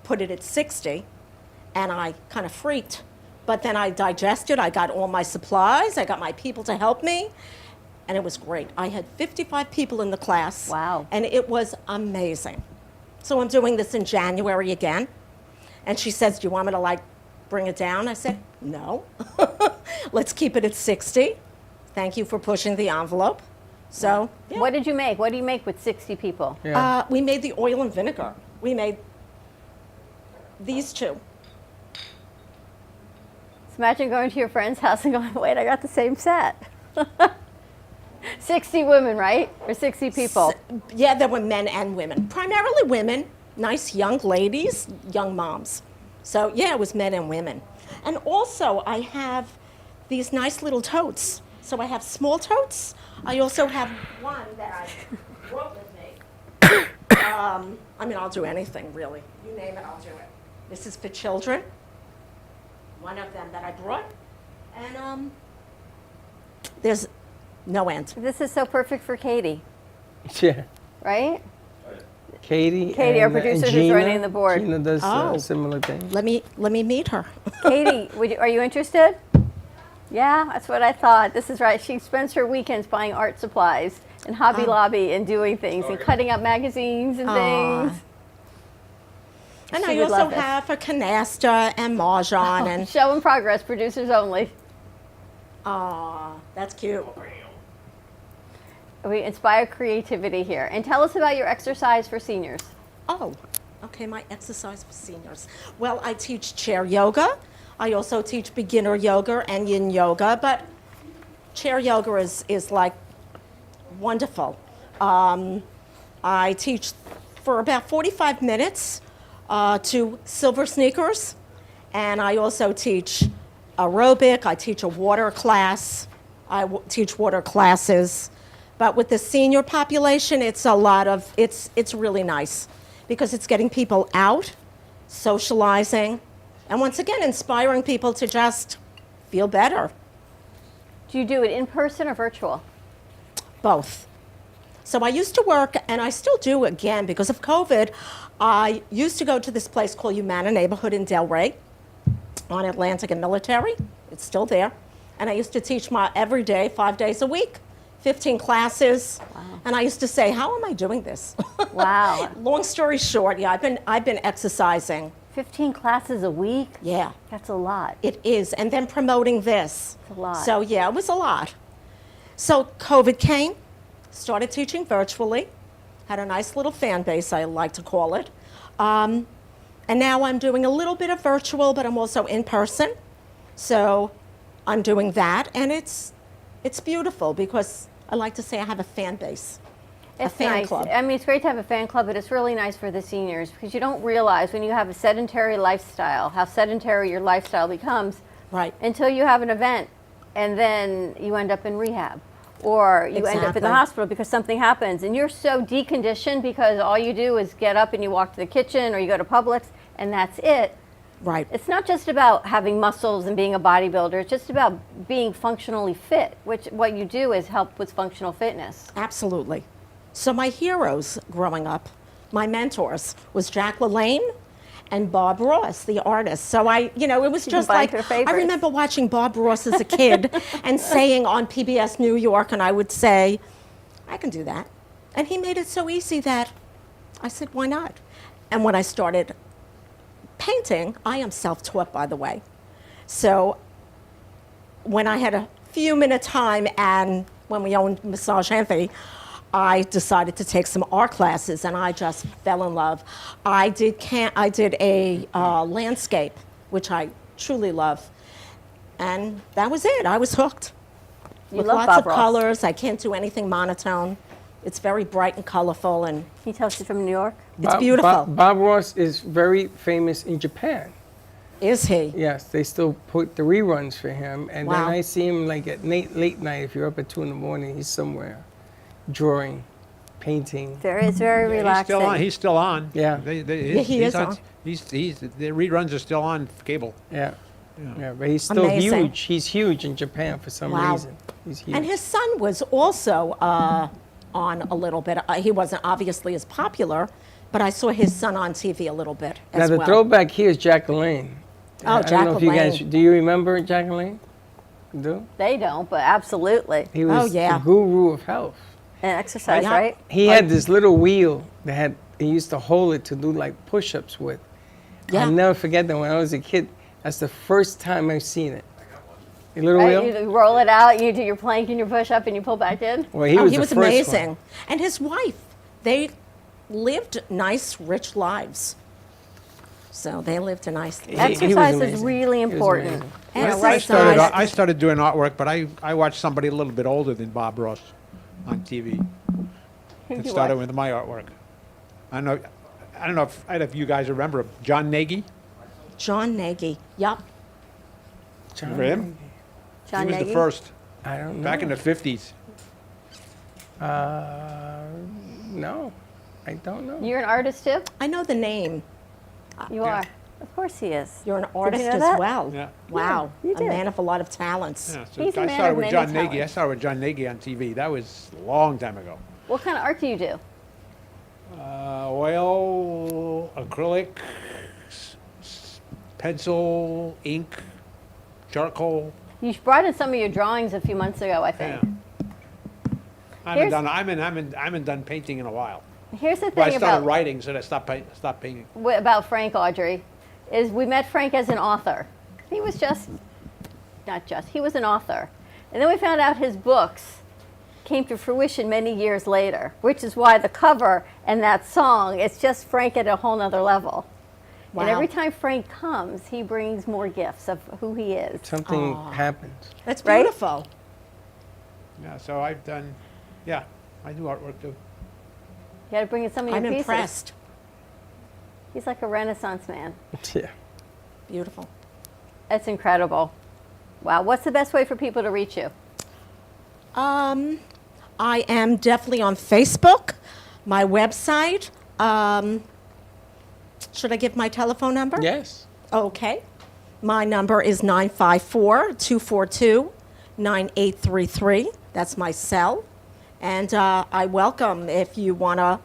put it at 60, and I kind of freaked. But then I digested, I got all my supplies, I got my people to help me, and it was great. I had 55 people in the class. Wow. And it was amazing. So I'm doing this in January again. And she says, do you want me to bring it down? I said, no. Let's keep it at 60. Thank you for pushing the envelope. So, yeah. What did you make? What do you make with 60 people? We made the oil and vinegar. We made these two. So imagine going to your friend's house and going, wait, I got the same set. 60 women, right? Or 60 people? Yeah, there were men and women. Primarily women, nice young ladies, young moms. So, yeah, it was men and women. And also, I have these nice little totes. So I have small totes. I also have one that I brought with me. I mean, I'll do anything, really. You name it, I'll do it. This is for children. One of them that I brought. And there's no end. This is so perfect for Katie, Yeah. right? Katie, Katie, our and producer, who's Gina. running the board. Gina does Oh. a similar thing. Let me meet her. Katie, are you interested? Yeah, that's what I thought. This is right. She spends her weekends buying art supplies and Hobby Lobby and doing things and cutting up magazines and things. And She I would also love this. have a canasta and mahjong and Show in progress, producers only. that's cute. We inspire creativity here. And tell us about your exercise for seniors. Oh, okay, my exercise for seniors. Well, I teach chair yoga. I also teach beginner yoga and yin yoga, but chair yoga is like wonderful. I teach for about 45 minutes to silver sneakers, and I also teach aerobic. I teach a water class. Teach water classes. But with the senior population, it's a lot of, it's really nice because it's getting people out, socializing, and once again, inspiring people to just feel better. Do you do it in person or virtual? Both. So I used to work, and I still do again because of COVID. I used to go to this place called Humana Neighborhood in Delray on Atlantic and Military. It's still there. And I used to teach every day, 5 days a week. 15 classes, and I used to say, "How am I doing this?" Wow. Long story short, yeah, I've been exercising. 15 classes a week? Yeah, That's a lot. it is, and then promoting this. It's a lot. So yeah, it was a lot. So COVID came, started teaching virtually, had a nice little fan base, I like to call it, and now I'm doing a little bit of virtual, but I'm also in person. So I'm doing that, and it's beautiful because I like to say I have a fan base, a fan nice. club. I mean, it's great to have a fan club, but it's really nice for the seniors because you don't realize when you have a sedentary lifestyle, how sedentary your lifestyle becomes Right. until you have an event and then you end up in rehab or you end up in the Exactly. hospital because something happens and you're so deconditioned because all you do is get up and you walk to the kitchen or you go to Publix and that's it. Right. It's not just about having muscles and being a bodybuilder. It's just about being functionally fit, which what you do is help with functional fitness. Absolutely. So my heroes growing up, my mentors, was Jack LaLanne and Bob Ross, the artist. So it was just combined like, her I favorites. remember watching Bob Ross as a kid and saying on PBS New York, and I would say, I can do that. And he made it so easy that I said, why not? And when I started painting, I am self-taught, by the way. So when I had a few minute time and when we owned Massage Envy, I decided to take some art classes and I just fell in love. I did a landscape, which I truly love. And that was it. I was hooked. You With love lots Bob of Ross. colors. I can't do anything monotone. It's very bright and colorful, and He tells you from New York? it's beautiful. Bob Ross is very famous in Japan. Is he? Yes, they still put the reruns for him, and then Wow. I see him like at late night. If you're up at 2 in.the morning, he's somewhere, drawing, painting. It's very relaxing. He's still on. Yeah. Yeah, he is on. The reruns are still on cable. Yeah. Yeah, but he's still Amazing. huge. He's huge in Japan for some Wow. reason. He's huge. And his son was also on a little bit. He wasn't obviously as popular, but I saw his son on TV a little bit Now as the well. throwback here is Jack LaLanne. Oh, I Jack don't know if you guys LaLanne. do. You remember Jack LaLanne? You do? They don't, but absolutely. He was yeah. the guru of health. And exercise, Yeah. right? He had this little wheel that he used to hold it to do like push-ups with. Yeah. I'll never forget that when I was a kid. That's the first time I've seen it. Your little Right? wheel? You roll it out, you do your plank and your push up, and you pull back in. Well, he was he the was first amazing. one. And his wife, they lived nice, rich lives. So they lived a nice life. He was Exercise is amazing. really He was important. amazing. You know, Exercise. right I started doing artwork, but I watched somebody a little bit older than Bob Ross on TV. It You started watch. with my artwork. I don't know if you guys remember him. John Nagy. John Nagy. Yup. Remember him? John He was Nagy? the first I don't know. back in the 50s. No, I don't know. You're an artist too? I know the name. You are. Of course he is. You're an artist know as that? well. Yeah. Wow. Yeah, you a did. man of a lot of talents. Yeah, so He's a I man started of with many John Nagy. I talents. started with John Nagy on TV. That was a long time ago. What kind of art do you do? Oil, acrylic, pencil, ink, charcoal. You brought in some of your drawings a few months ago, I think. I Here's- haven't done painting in a while. Here's the Well, I thing started about writing, so I stopped painting. about Frank Audrey, is we met Frank as an author. He was he was an author. And then we found out his books came to fruition many years later, which is why the cover and that song, it's just Frank at a whole nother level. And Wow. every time Frank comes, he brings more gifts of who he is. Something happens. That's Right? beautiful. Yeah, so I do artwork too. You got to bring in some of your I'm pieces. impressed. He's like a Renaissance man. Yeah. Beautiful. That's incredible. Wow. What's the best way for people to reach you? I am definitely on Facebook, my website. Should I give my telephone number? Yes. Okay. My number is 954-242-9833. That's my cell. And I welcome if you want to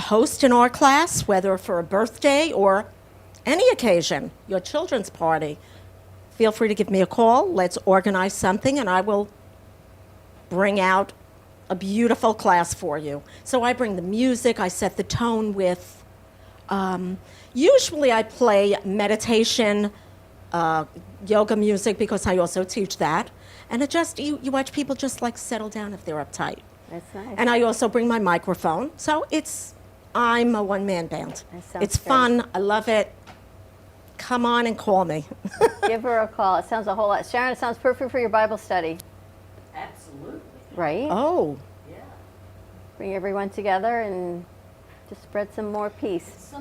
host an art class, whether for a birthday or any occasion, your children's party. Feel free to give me a call. Let's organize something, and I will bring out a beautiful class for you. So I bring the music, I set the tone with, usually I play meditation, yoga music, because I also teach that. And it just, you watch people just like settle down if they're uptight. That's nice. And I also bring my microphone. So I'm a one-man band. That sounds It's great. fun, I love it. Come on and call me. Give her a call. It sounds a whole lot. Sharon, it sounds perfect for your Bible study. Absolutely. Right? Oh, Bring everyone together and just spread some more peace.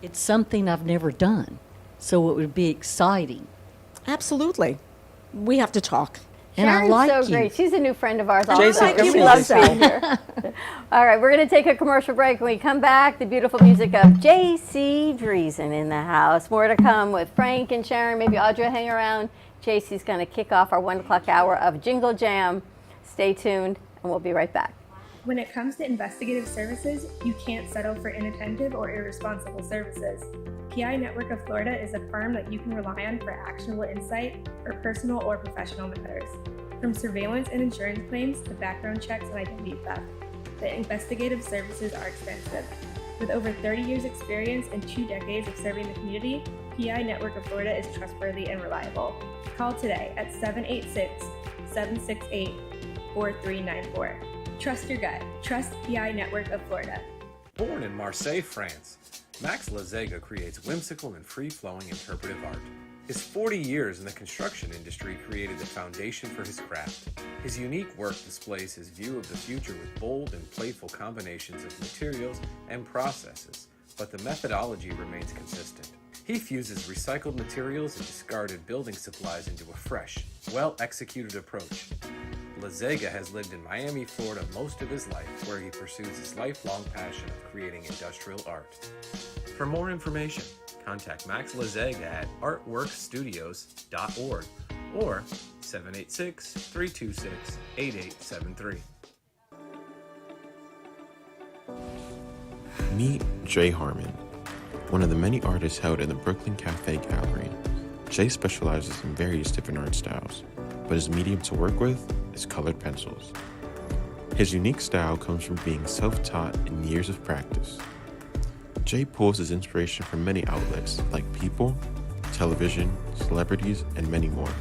It's something I've never done, so it would be exciting. absolutely. We have to talk. And Sharon's I like so you. great. She's a new friend of ours. Jason, Also. come She on. loves being here. All right, we're going to take a commercial break. When we come back, the beautiful music of J.C. Dreesen in the house. More to come with Frank and Sharon. Maybe Audra hang around. J.C.'s going to kick off our 1 o'clock hour of Jingle Jam. Stay tuned, and we'll be right back. When it comes to investigative services, you can't settle for inattentive or irresponsible services. PI Network of Florida is a firm that you can rely on for actionable insight for personal or professional matters. From surveillance and insurance claims to background checks and identity theft, the investigative services are extensive. With over 30 years experience and 2 decades of serving the community, PI Network of Florida is trustworthy and reliable. Call today at 786-768-4394. Trust your gut. Trust PI Network of Florida. Born in Marseille, France, Max Lazega creates whimsical and free-flowing interpretive art. His 40 years in the construction industry created the foundation for his craft. His unique work displays his view of the future with bold and playful combinations of materials and processes, but the methodology remains consistent. He fuses recycled materials and discarded building supplies into a fresh, well-executed approach. Lazega has lived in Miami, Florida most of his life, where he pursues his lifelong passion of creating industrial art. For more information, contact Max Lazega at artworkstudios.org or 786-326-8873. Meet Jay Harmon, one of the many artists held in the Brooklyn Cafe Gallery. Jay specializes in various different art styles, but his medium to work with is colored pencils. His unique style comes from being self-taught and years of practice. Jay pulls his inspiration from many outlets like people, television, celebrities, and many more.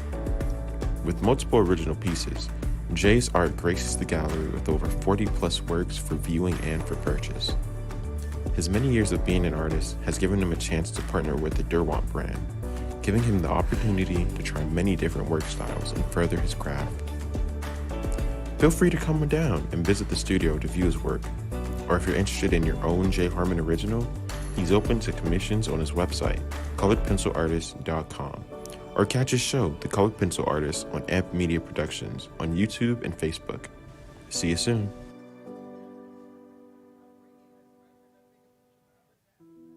With multiple original pieces, Jay's art graces the gallery with over 40 plus works for viewing and for purchase. His many years of being an artist has given him a chance to partner with the Derwent brand, giving him the opportunity to try many different work styles and further his craft. Feel free to come on down and visit the studio to view his work, or if you're interested in your own Jay Harmon original, he's open to commissions on his website, coloredpencilartist.com, or catch his show, The Colored Pencil Artist, on Amp Media Productions on YouTube and Facebook. See you soon.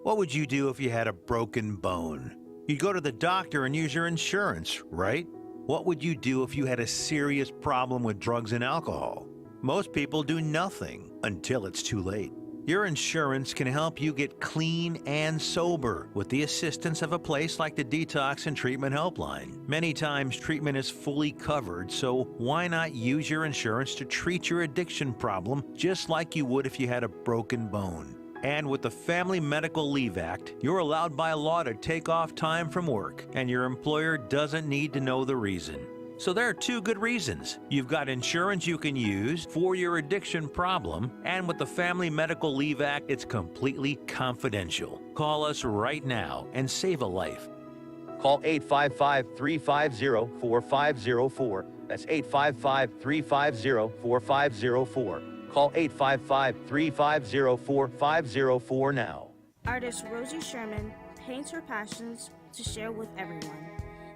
What would you do if you had a broken bone? You'd go to the doctor and use your insurance, right? What would you do if you had a serious problem with drugs and alcohol? Most people do nothing until it's too late. Your insurance can help you get clean and sober with the assistance of a place like the Detox and Treatment Helpline. Many times treatment is fully covered, so why not use your insurance to treat your addiction problem just like you would if you had a broken bone? And with the Family Medical Leave Act, you're allowed by law to take off time from work, and your employer doesn't need to know the reason. So there are two good reasons. You've got insurance you can use for your addiction problem, and with the Family Medical Leave Act, it's completely confidential. Call us right now and save a life. Call 855-350-4504. That's 855-350-4504. Call 855-350-4504 now. Artist Rosie Sherman paints her passions to share with everyone.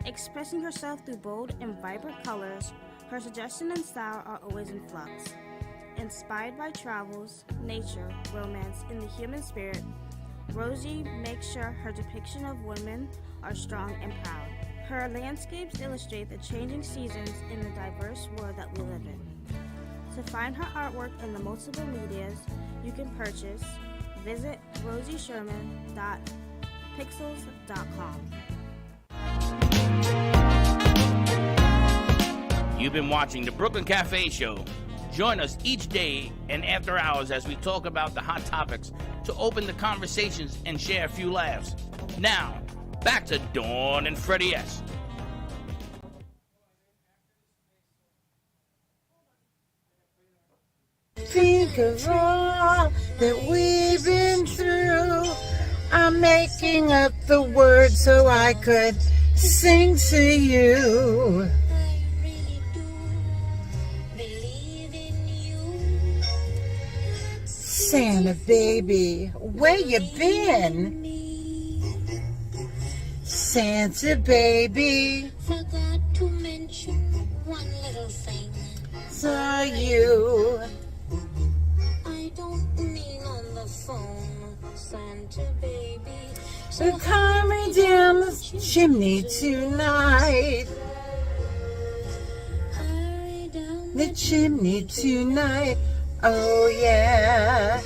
Expressing herself through bold and vibrant colors, her suggestion and style are always in flux. Inspired by travels, nature, romance, and the human spirit, Rosie makes sure her depiction of women are strong and proud. Her landscapes illustrate the changing seasons in the diverse world that we live in. To find her artwork in the multiple medias you can purchase, visit rosiesherman.pixels.com. You've been watching the Brooklyn Cafe Show. Join us each day and after hours as we talk about the hot topics to open the conversations and share a few laughs. Now, back to Dawn and Freddie S. Think of all that we've been through. I'm making up the words so I could sing to you. Santa baby, where you been? Santa baby, forgot to mention one little thing. Saw you. I don't mean on the phone, Santa baby. So call me down the chimney tonight. The chimney tonight. Oh yeah.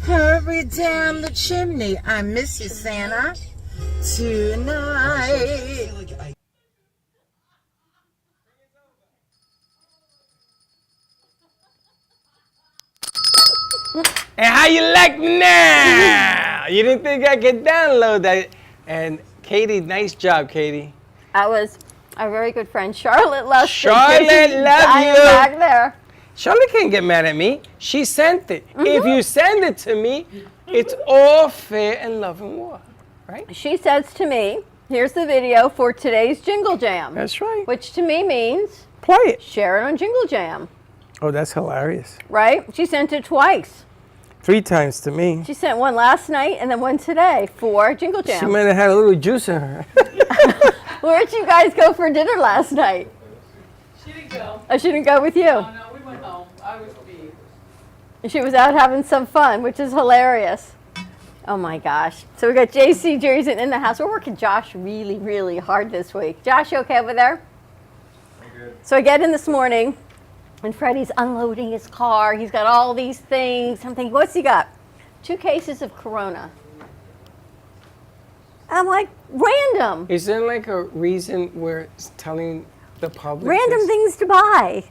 Hurry down the chimney. I miss you, Santa. Tonight. And how you like me now? You didn't think I could download that? And Katie, nice job, Katie. That was our very good friend Charlotte Lustig. Charlotte, love you. Back there. Charlotte can't get mad at me. She sent it. If you send it to me, it's all fair and love and war, right? She says to me, here's the video for today's Jingle Jam. That's right. Which to me means play it. Share it on Jingle Jam. Oh, that's hilarious. Right? She sent it twice. 3 times to me. She sent one last night and then one today for Jingle Jam. She might have had a little juice in her. Where'd you guys go for dinner last night? She didn't go. Oh, she didn't go with you? No, we went home. I was beat. She was out having some fun, which is hilarious. Oh my gosh. So we got JC Jersey in the house. We're working Josh really, really hard this week. Josh, you okay over there? I'm good. So I get in this morning and Freddie's unloading his car. He's got all these things. I'm thinking, what's he got? 2 cases of Corona. I'm like, random. Is there like a reason we're telling the public Random this? things to buy.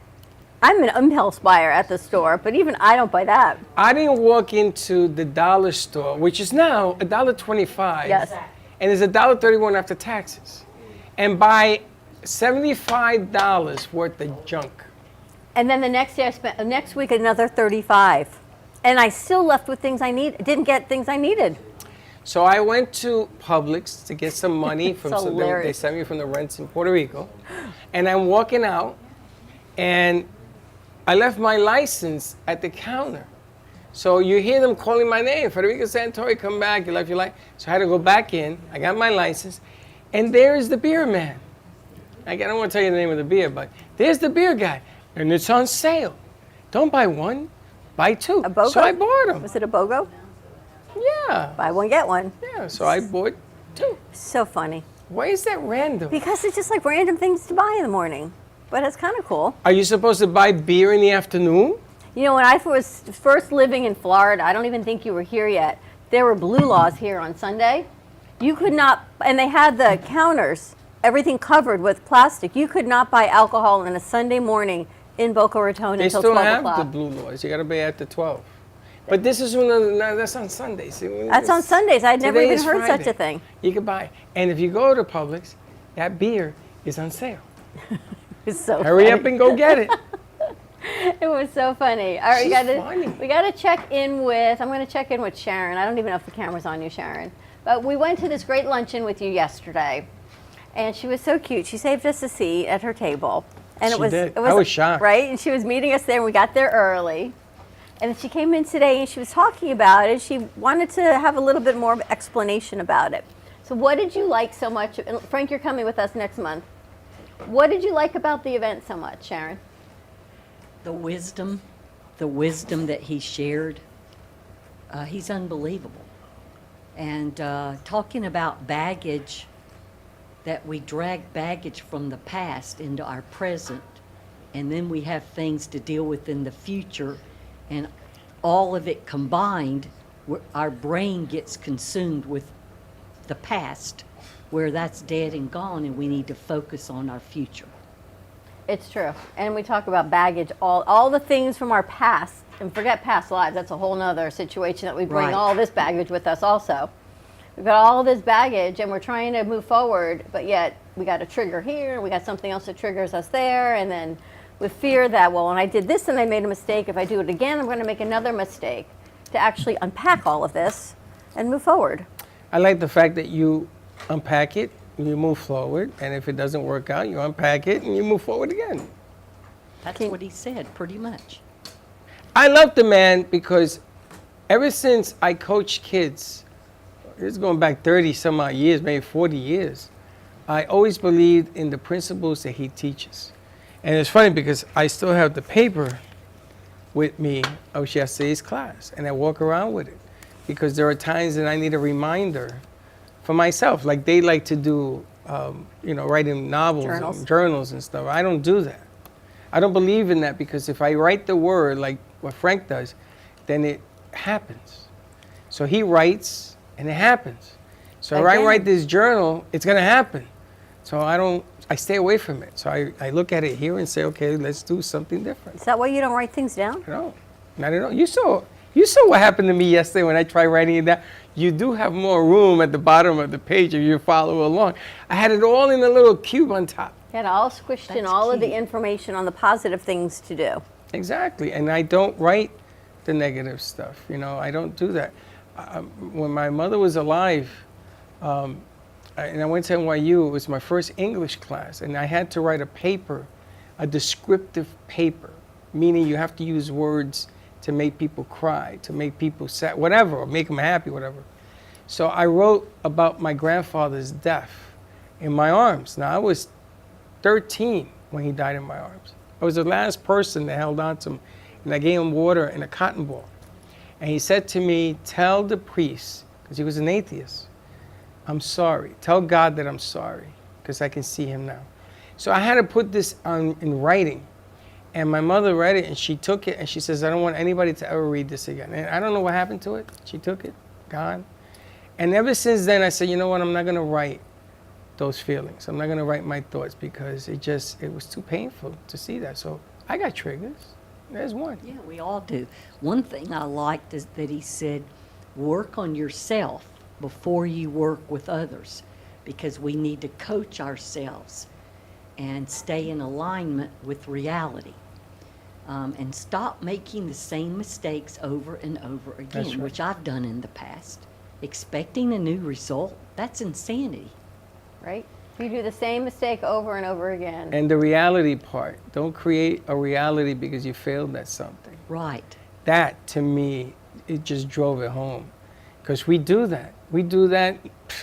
I'm an impulse buyer at the store, but even I don't buy that. I didn't walk into the dollar store, which is now $1.25. Yes. and it's $1.31 after taxes, and buy $75 worth of junk. And then the next day I spent, next week another 35. And I still left with things I didn't get things I needed. So I went to Publix to get some money from It's some, they hilarious. sent me from the rents in Puerto Rico. And I'm walking out, and I left my license at the counter. So you hear them calling my name, Federico Santori, come back, you left your license. So I had to go back in, I got my license, and there's the beer man. I don't want to tell you the name of the beer, but there's the beer guy, and it's on sale. Don't buy one, buy two. A BOGO? So I bought them. Was it a BOGO? Yeah. Buy one, get one. Yeah, so I bought two. So funny. Why is that random? Because it's just like random things to buy in the morning. But it's kind of cool. Are you supposed to buy beer in the afternoon? You know, when I was first living in Florida, I don't even think you were here yet, there were blue laws here on Sunday. You could not, and they had the counters, everything covered with plastic. You could not buy alcohol on a Sunday morning in Boca Raton They until still 12 have o'clock. the blue laws. You got to be after 12. But this is that's on Sundays. That's on Sundays. I'd never Today even is heard Friday. such a thing. You can buy. And if you go to Publix, that beer is on sale. It's so Hurry funny. up and go get it. It was so funny. All right, She's funny. we got to check in with. I'm going to check in with Sharon. I don't even know if the camera's on you, Sharon. But we went to this great luncheon with you yesterday, and she was so cute. She saved us a seat at her table, and She did. it was I was shocked. right. And she was meeting us there. And we got there early, and then she came in today, and she was talking about it. She wanted to have a little bit more of an explanation about it. So, what did you like so much? And Frank, you're coming with us next month. What did you like about the event so much, Sharon? The wisdom that he shared, he's unbelievable. And talking about baggage, that we drag baggage from the past into our present, and then we have things to deal with in the future, and all of it combined, our brain gets consumed with the past, where that's dead and gone, and we need to focus on our future. It's true. And we talk about baggage, all the things from our past, and forget past lives. That's a whole nother situation that we bring Right. all this baggage with us also. We've got all this baggage and we're trying to move forward, but yet we got a trigger here, we got something else that triggers us there, and then we fear that, well, when I did this and I made a mistake, if I do it again, I'm going to make another mistake. To actually unpack all of this and move forward. I like the fact that you unpack it, you move forward, and if it doesn't work out, you unpack it and you move forward again. That's what he said, pretty much. I love the man because ever since I coached kids, it's going back 30 some odd years, maybe 40 years, I always believed in the principles that he teaches. And it's funny because I still have the paper with me of yesterday's class, and I walk around with it because there are times that I need a reminder for myself. Like they like to do, writing novels and journals and stuff. I don't do that. I don't believe in that because if I write the word like what Frank does, then it happens. So he writes and it happens. So if I write this journal, it's going to happen. So I stay away from it. So I look at it here and say, okay, let's do something different. Is that why you don't write things down? No, not at all. You saw what happened to me yesterday when I tried writing it down. You do have more room at the bottom of the page if you follow along. I had it all in a little cube on top. You had all squished in all of the information on the positive things to do. Exactly, and I don't write the negative stuff. I don't do that. When my mother was alive, and I went to NYU, it was my first English class, and I had to write a paper, a descriptive paper, meaning you have to use words to make people cry, to make people sad, whatever, or make them happy, whatever. So I wrote about my grandfather's death in my arms. Now, I was 13 when he died in my arms. I was the last person that held on to him, and I gave him water and a cotton ball. And he said to me, tell the priest, because he was an atheist, I'm sorry. Tell God that I'm sorry, because I can see him now. So I had to put this in writing. And my mother read it, and she took it, and she says, I don't want anybody to ever read this again. And I don't know what happened to it. She took it, gone. And ever since then, I said, you know what, I'm not going to write those feelings. I'm not going to write my thoughts because it was too painful to see that. So I got triggers. There's one. Yeah, we all do. One thing I liked is that he said, work on yourself before you work with others, because we need to coach ourselves and stay in alignment with reality. And stop making the same mistakes over and over again, That's right. which I've done in the past. Expecting a new result, that's insanity. Right? You do the same mistake over and over again. And the reality part, don't create a reality because you failed at something. Right. That, to me, it just drove it home. Because we do that. We do that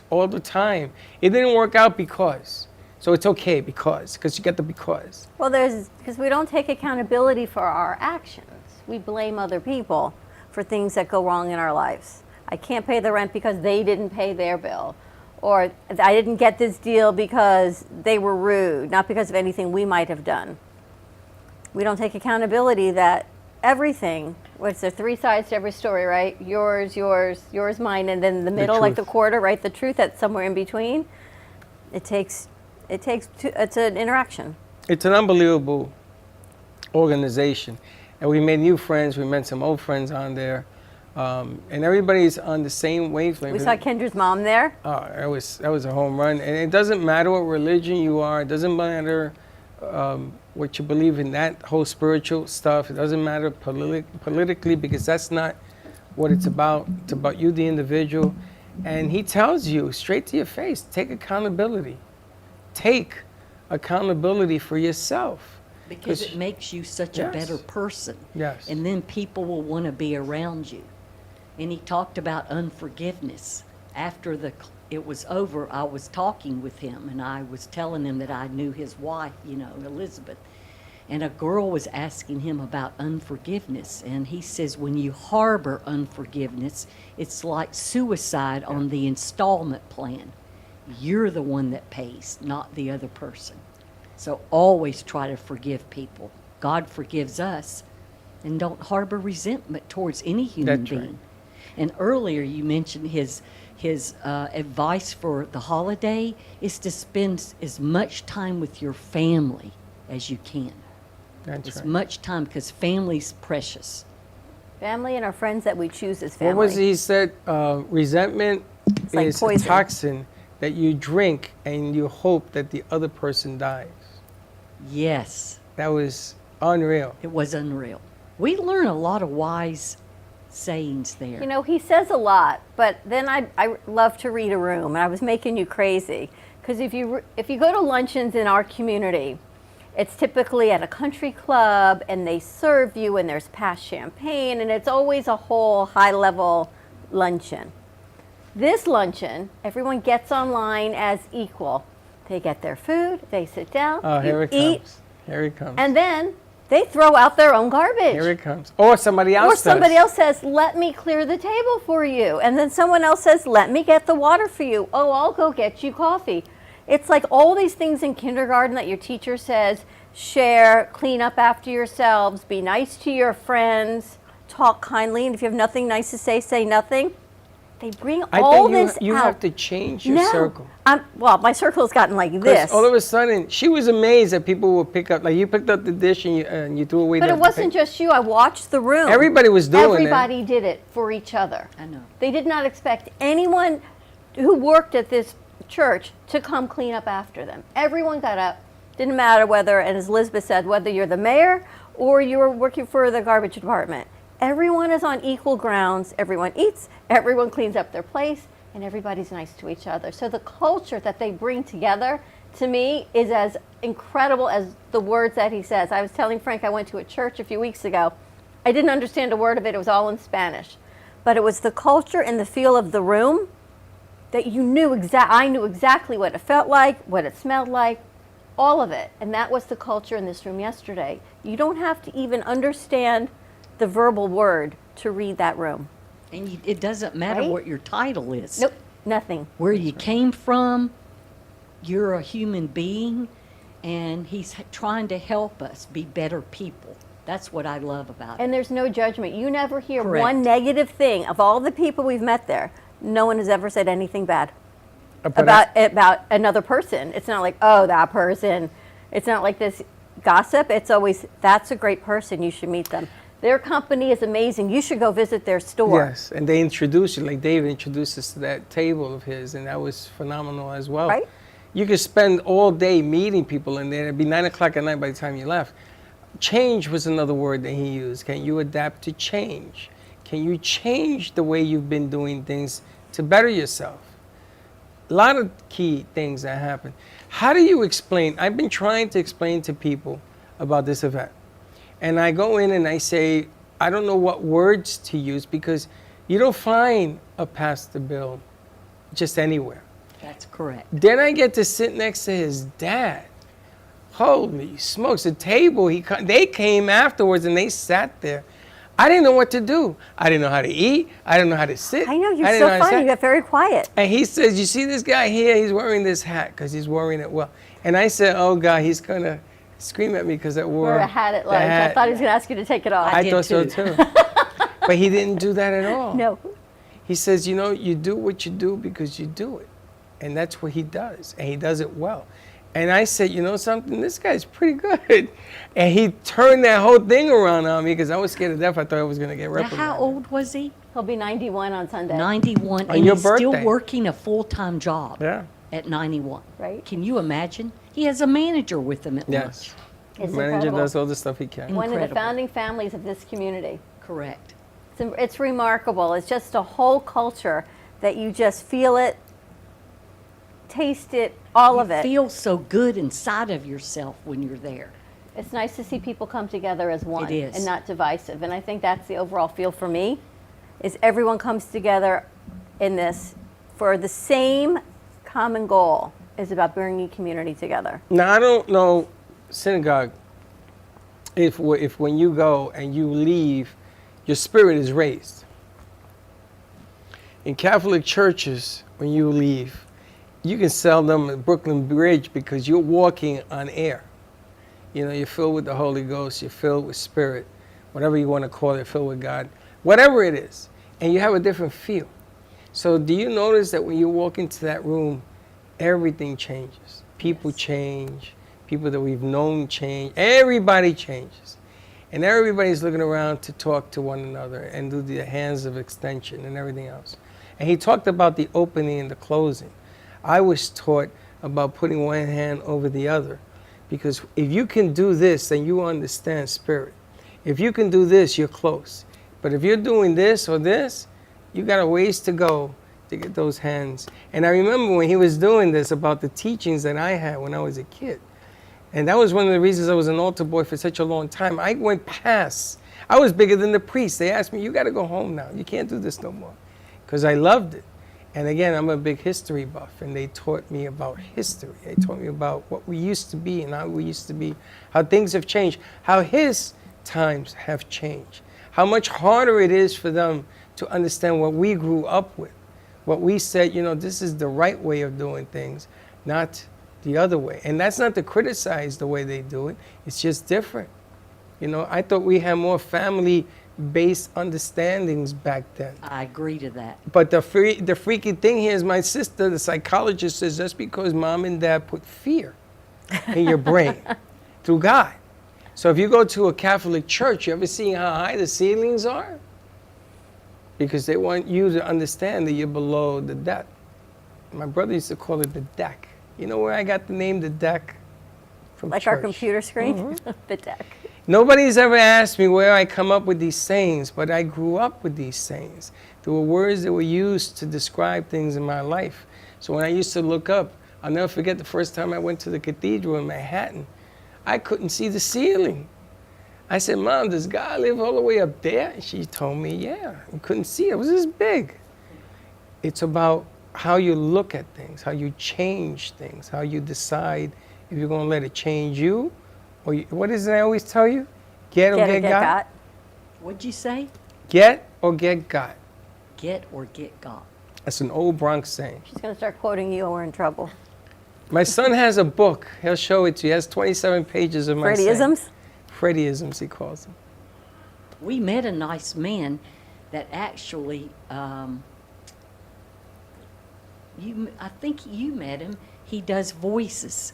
all the time. It didn't work out because. So it's okay because you get the because. Well, because we don't take accountability for our actions. We blame other people for things that go wrong in our lives. I can't pay the rent because they didn't pay their bill. Or I didn't get this deal because they were rude, not because of anything we might have done. We don't take accountability that everything, what's there, 3 sides to every story, right? Yours, mine, and then the middle, like the quarter, right? The truth that's somewhere in between. It's an interaction. It's an unbelievable organization. And we made new friends. We met some old friends on there. And everybody's on the same wavelength. We saw Kendra's mom there. That was a home run. And it doesn't matter what religion you are. It doesn't matter what you believe in, that whole spiritual stuff. It doesn't matter politically, because that's not what it's about. It's about you, the individual. And he tells you straight to your face, take accountability. Take accountability for yourself. Because it makes you such a better person. Yes. And then people will want to be around you. And he talked about unforgiveness. After it was over, I was talking with him, and I was telling him that I knew his wife, Elizabeth. And a girl was asking him about unforgiveness. And he says, when you harbor unforgiveness, it's like suicide on the installment plan. You're the one that pays, not the other person. So always try to forgive people. God forgives us. And don't harbor resentment towards any human being. Right. And earlier you mentioned his advice for the holiday is to spend as much time with your family as you can. That's as much time, because family's precious. Family and our friends that we choose as family. What was he said? Resentment is a toxin that you drink and you hope that the other person dies. Yes. That was unreal. It was unreal. We learn a lot of wise sayings there. He says a lot, but then I love to read a room, and I was making you crazy. Because if you go to luncheons in our community, it's typically at a country club, and they serve you, and there's past champagne, and it's always a whole high-level luncheon. This luncheon, everyone gets online as equal. They get their food, they sit down, here it eat, comes. Here it comes. and then they throw out their own garbage. Here it comes. Or somebody else Or somebody else says, let me clear the table for you. And then someone else says, let me get the water for you. Oh, I'll go get you coffee. It's like all these things in kindergarten that your teacher says, share, clean up after yourselves, be nice to your friends, talk kindly, and if you have nothing nice to say, say nothing. They bring all this you out. have to change your circle. Well, my circle has gotten like this. All of a sudden, she was amazed that people would pick up, like you picked up the dish and you threw away But it wasn't just you. I watched the room. Everybody was doing it. Everybody did it for each other. I know. They did not expect anyone who worked at this church to come clean up after them. Everyone got up. Didn't matter whether, and as Elizabeth said, whether you're the mayor or you're working for the garbage department. Everyone is on equal grounds. Everyone eats, everyone cleans up their place, and everybody's nice to each other. So the culture that they bring together, to me, is as incredible as the words that he says. I was telling Frank I went to a church a few weeks ago. I didn't understand a word of it. It was all in Spanish. But it was the culture and the feel of the room that you knew I knew exactly what it felt like, what it smelled like, all of it. And that was the culture in this room yesterday. You don't have to even understand the verbal word to read that room. And it doesn't matter what your title is. Nope, nothing. Where you came from, you're a human being, and he's trying to help us be better people. That's what I love about it. And there's no judgment. You never hear Correct. one negative thing. Of all the people we've met there, no one has ever said anything bad about another person. It's not like, oh, that person. It's not like this gossip. It's always, that's a great person. You should meet them. Their company is amazing. You should go visit their store. Yes, and they introduce you, like David introduced us to that table of his, and that was phenomenal as well. Right. You could spend all day meeting people in there. It'd be 9 o'clock at night by the time you left. Change was another word that he used. Can you adapt to change? Can you change the way you've been doing things to better yourself? A lot of key things that happen. How do you explain? I've been trying to explain to people about this event. And I go in and I say, I don't know what words to use because you don't find a Pastor Bill just anywhere. That's correct. Then I get to sit next to his dad. Holy smokes, the table, they came afterwards and they sat there. I didn't know what to do. I didn't know how to eat. I didn't know how to sit. I know, you're so funny. You got very quiet. And he says, you see this guy here? He's wearing this hat because he's wearing it well. And I said, oh, God, he's going to scream at me because I wore a hat at lunch. I thought he was going to ask you to take it off. I thought so, too. But he didn't do that at all. No. He says, you know, you do what you do because you do it. And that's what he does. And he does it well. And I said, you know something? This guy's pretty good. And he turned that whole thing around on me because I was scared to death. I thought I was going to get reprimanded. Now, how old was he? He'll be 91 on Sunday. 91. On and your he's still birthday. working a full-time job at 91. Right. Can you imagine? He has a manager with him at Yes. It's The manager incredible. does all the stuff he can. One of the Incredible. founding families of this community. Correct. It's remarkable. It's just a whole culture that you just feel it, taste it, all of it. You feel so good inside of yourself when you're there. It's nice to see people come together as one It is. and not divisive. And I think that's the overall feel for me, is everyone comes together in this for the same common goal, is about bringing community together. Now, I don't know, synagogue, if when you go and you leave, your spirit is raised. In Catholic churches, when you leave, you can sell them at Brooklyn Bridge because you're walking on air. You know, you're filled with the Holy Ghost, you're filled with spirit, whatever you want to call it, filled with God, whatever it is. And you have a different feel. So do you notice that when you walk into that room, everything changes? People change, people that we've known change, everybody changes. And everybody's looking around to talk to one another and do the hands of extension and everything else. And he talked about the opening and the closing. I was taught about putting one hand over the other. Because if you can do this, then you understand spirit. If you can do this, you're close. But if you're doing this or this, you got a ways to go to get those hands. And I remember when he was doing this about the teachings that I had when I was a kid. And that was one of the reasons I was an altar boy for such a long time. I went past. I was bigger than the priest. They asked me, you got to go home now. You can't do this no more. Because I loved it. And again, I'm a big history buff, and they taught me about history. They taught me about what we used to be and how we used to be, how things have changed, how his times have changed, how much harder it is for them to understand what we grew up with, what we said, you know, this is the right way of doing things, not the other way. And that's not to criticize the way they do it. It's just different. You know, I thought we had more family-based understandings back then. I agree to that. But the freaky thing here is my sister, the psychologist, says that's because mom and dad put fear in your brain through God. So if you go to a Catholic church, you ever seen how high the ceilings are? Because they want you to understand that you're below the deck. My brother used to call it the deck. You know where I got the name the deck? From Like church. our computer screen? Mm-hmm. The deck. Nobody's ever asked me where I come up with these sayings, but I grew up with these sayings. There were words that were used to describe things in my life. So when I used to look up, I'll never forget the first time I went to the cathedral in Manhattan. I couldn't see the ceiling. I said, Mom, does God live all the way up there? And she told me, yeah. I couldn't see it. It was this big. It's about how you look at things, how you change things, how you decide if you're going to let it change you. Or what is it I always tell you? Get or get got? What'd you say? Get or get got. Get or get got. That's an old Bronx saying. She's going to start quoting you and we're in trouble. My son has a book. He'll show it to you. It has 27 pages of my Freddyisms? Freddyisms, he calls them. We met a nice man that actually, I think you met him. He does voices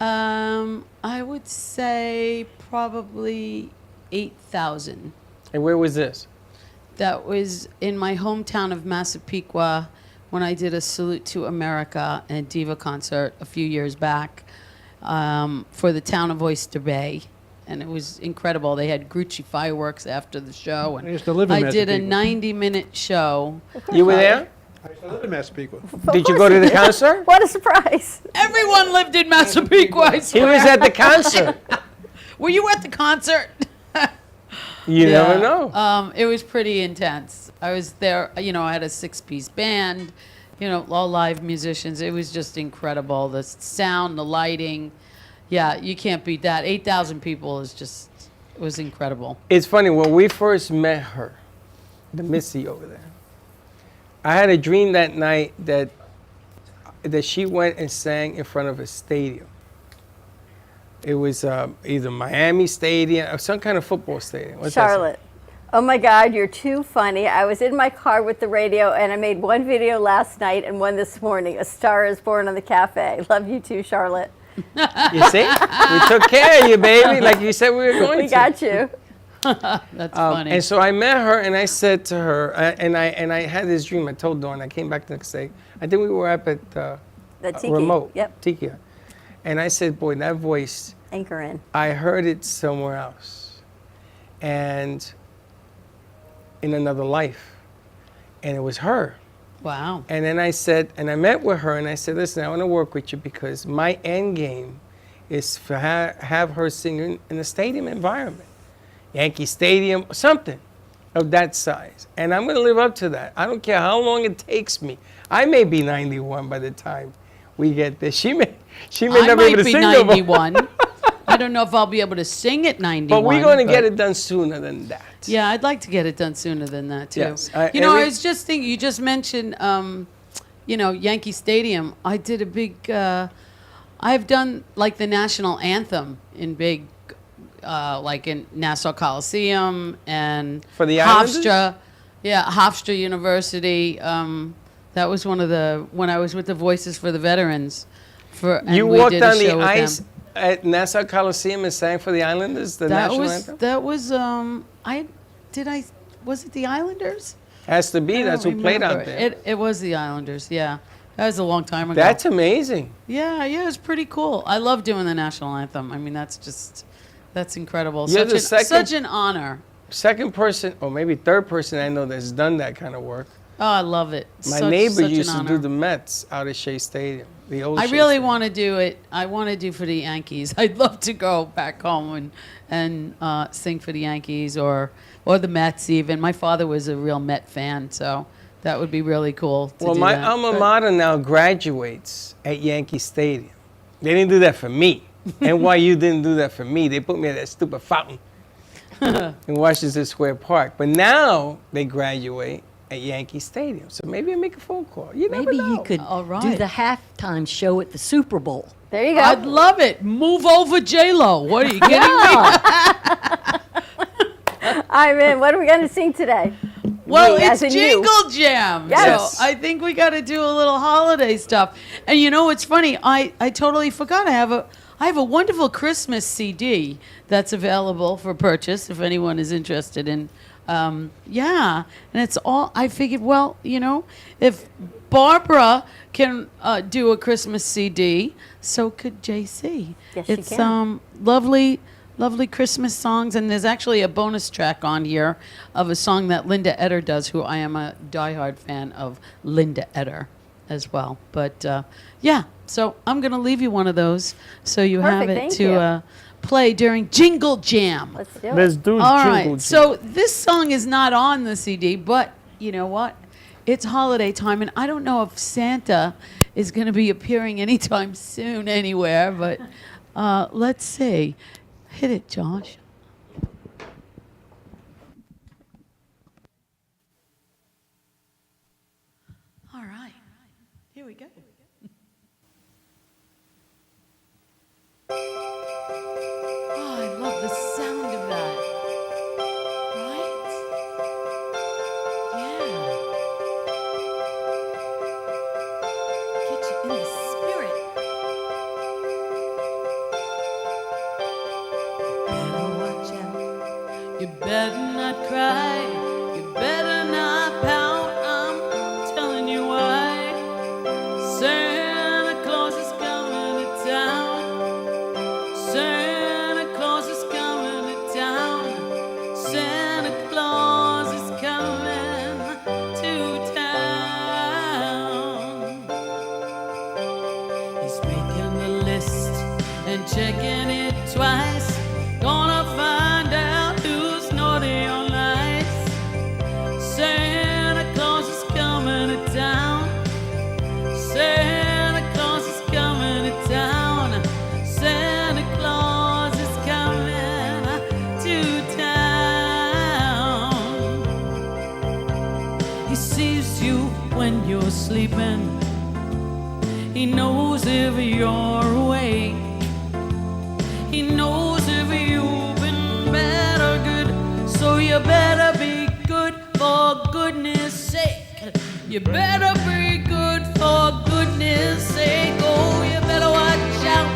I would say probably 8,000. And where was this? That was in my hometown of Massapequa when I did a Salute to America and Diva concert a few years back for the town of Oyster Bay. And it was incredible. They had Grucci fireworks after the show. And I used to live in I did a Massapequa. 90-minute show. You were there? I used to live in Massapequa. Did you go to the concert? What a surprise. Everyone lived in Massapequa, I He swear. was at the concert. Were you at the concert? You never know. It was pretty intense. I was there, I had a 6-piece band, all live musicians. It was just incredible. The sound, the lighting. Yeah, you can't beat that. 8,000 people it was incredible. It's funny, when we first met her, the Missy over there, I had a dream that night that she went and sang in front of a stadium. It was either Miami Stadium or some kind of football stadium. What's that Charlotte. Oh my God, you're too funny. I was in my car with the radio and I made one video last night and one this morning. A Star is Born on the Cafe. Love you too, Charlotte. You see? We took care of you, baby, like you said we were going to. We got you. That's funny. And so I met her and I said to her, and I had this dream. I told Dawn. I came back the next day. I think we were up at The Tiki. remote. Yep. Tiki. And I said, boy, that voice, Anchor in. I heard it somewhere else. And in another life. And it was her. Wow. And then I said, and I met with her and I said, listen, I want to work with you because my end game is to have her singing in a stadium environment. Yankee Stadium, something of that size. And I'm going to live up to that. I don't care how long it takes me. I may be 91 by the time we get there. She may not be able to sing no more. 91. I don't know if I'll be able to sing at 91. But we're going to get it done sooner than that. Yeah, I'd like to get it done sooner than that, too. Yes. I was just thinking, you just mentioned, Yankee Stadium. I did a big, I've done like the national anthem in big, like in Nassau Coliseum and For the Hofstra. Yeah, Hofstra University. That was when I was with the Voices for the Veterans. And You we walked did a on the show with ice them. at Nassau Coliseum and sang for the Islanders, the national anthem? Was it the Islanders? Has to be. I That's don't who played out remember. there. It was the Islanders, yeah. That was a long time ago. That's amazing. Yeah, it was pretty cool. I love doing the national anthem. I mean, that's incredible. You're the Such an honor. Second person, or maybe third person I know that's done that kind of work. Oh, I love it. My Such neighbor an used to honor. do the Mets out at Shea Stadium, the old I Shea really Stadium. want to do it. I want to do for the Yankees. I'd love to go back home and sing for the Yankees or the Mets even. My father was a real Met fan, so that would be really cool to Well, do my that. alma But- mater now graduates at Yankee Stadium. They didn't do that for me. NYU didn't do that for me. They put me at that stupid fountain in Washington Square Park. But now they graduate at Yankee Stadium. So maybe I make a phone call. You never Maybe know. you could All right. do the halftime show at the Super Bowl. There you go. I'd love it. Move over J-Lo. What are you kidding I'm in. What are we going to sing today? Well, Me, as it's in you. Jingle Jam. Yes. So I think we got to do a little holiday stuff. And you know what's funny? I totally forgot. I have a wonderful Christmas CD that's available for purchase if anyone is interested in. Yeah, and it's all. I figured, well, if Barbara can do a Christmas CD, so could JC. Yes, she it's can. lovely Christmas songs, and there's actually a bonus track on here of a song that Linda Eder does, who I am a diehard fan of Linda Eder as well. But yeah, so I'm going to leave you one of those so you have Perfect, it thank to you. Play during Jingle Jam. Let's do it. Let's do All Jingle right, Jam. so this song is not on the CD, but you know what? It's holiday time, and I don't know if Santa is going to be appearing anytime soon anywhere, but let's see. Hit it, Josh. All right, here we go. Oh, I love the sound of that. Right? Yeah. Get you in the spirit. sees you when you're sleeping. He knows if you're awake. He knows if you've been bad or good. So you better be good for goodness sake. You better be good for goodness sake. Oh, you better watch out.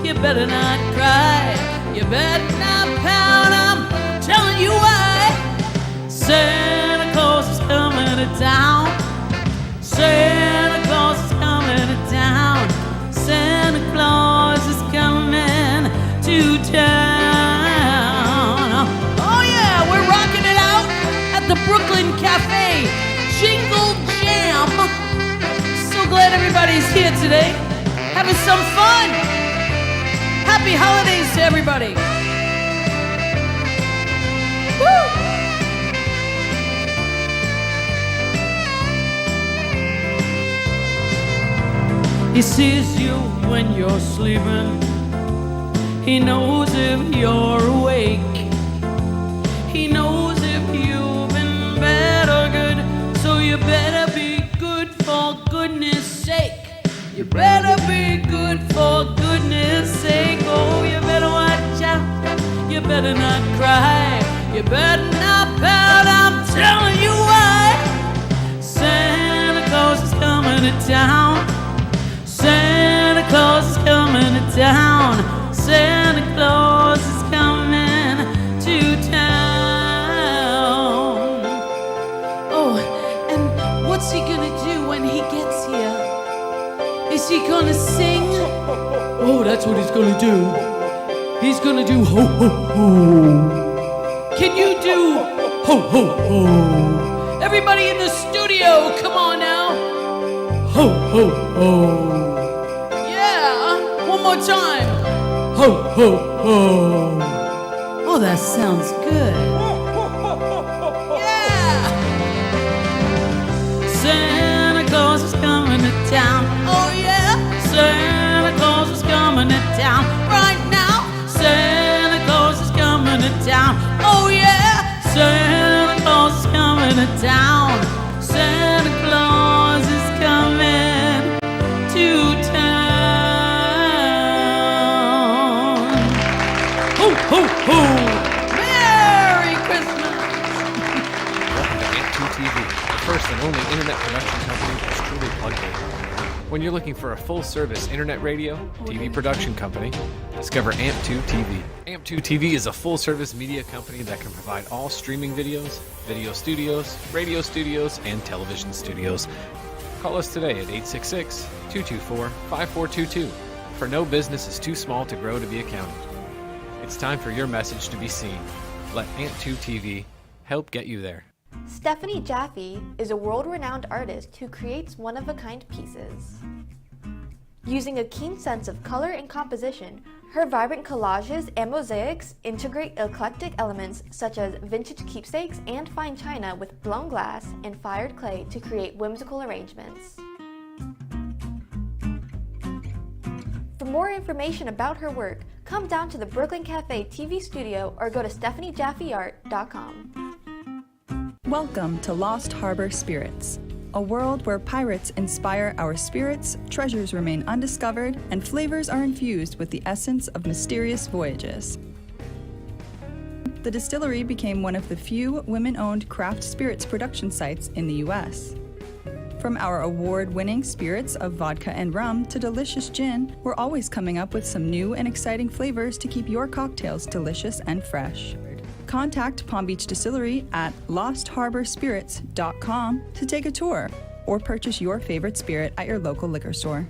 You better not cry. You better not pout. I'm telling you why. Santa Claus is coming to town. Santa Claus is coming to town. Santa Claus is coming to town. Oh yeah, we're rocking it out at the Brooklyn Cafe. Jingle Jam. So glad everybody's here today. Having some fun. Happy holidays to everybody. Woo! He sees you when you're sleeping. He knows if you're awake. He knows if you've been bad or good. So you better be good for goodness sake. You better be good for goodness sake. Oh, you better watch out. You better not cry. You better not pout. I'm telling you why. Santa Claus is coming to town. Santa Claus is coming to town. Santa Claus is coming to town. Oh, and what's he gonna do when he gets here? Is he gonna sing? Oh, that's what he's gonna do. He's gonna do ho ho ho. Can you do ho ho ho? Everybody in the studio, come on now. Ho ho ho. One more time. Ho, ho, ho. Oh, that sounds good. Yeah. Santa Claus is coming to town. Oh, yeah. Santa Claus is coming to town right now. Santa Claus is coming to town. Oh, yeah. Santa Claus is coming to town. Santa Claus is coming to town. Ho, ho! Merry Christmas! Welcome to AMP2TV, the first and only internet production company that's truly plugged in. When you're looking for a full-service internet radio, TV production company, discover AMP2TV. AMP2TV is a full-service media company that can provide all streaming videos, video studios, radio studios, and television studios. Call us today at 866-224-5422, for no business is too small to grow to be accounted. It's time for your message to be seen. Let AMP2TV help get you there. Stephanie Jaffe is a world-renowned artist who creates one-of-a-kind pieces. Using a keen sense of color and composition, her vibrant collages and mosaics integrate eclectic elements such as vintage keepsakes and fine china with blown glass and fired clay to create whimsical arrangements. For more information about her work, come down to the Brooklyn Cafe TV studio or go to StephanieJaffeArt.com. Welcome to Lost Harbor Spirits, a world where pirates inspire our spirits, treasures remain undiscovered, and flavors are infused with the essence of mysterious voyages. The distillery became one of the few women-owned craft spirits production sites in the U.S. From our award-winning spirits of vodka and rum to delicious gin, we're always coming up with some new and exciting flavors to keep your cocktails delicious and fresh. Contact Palm Beach Distillery at lostharborspirits.com to take a tour or purchase your favorite spirit at your local liquor store.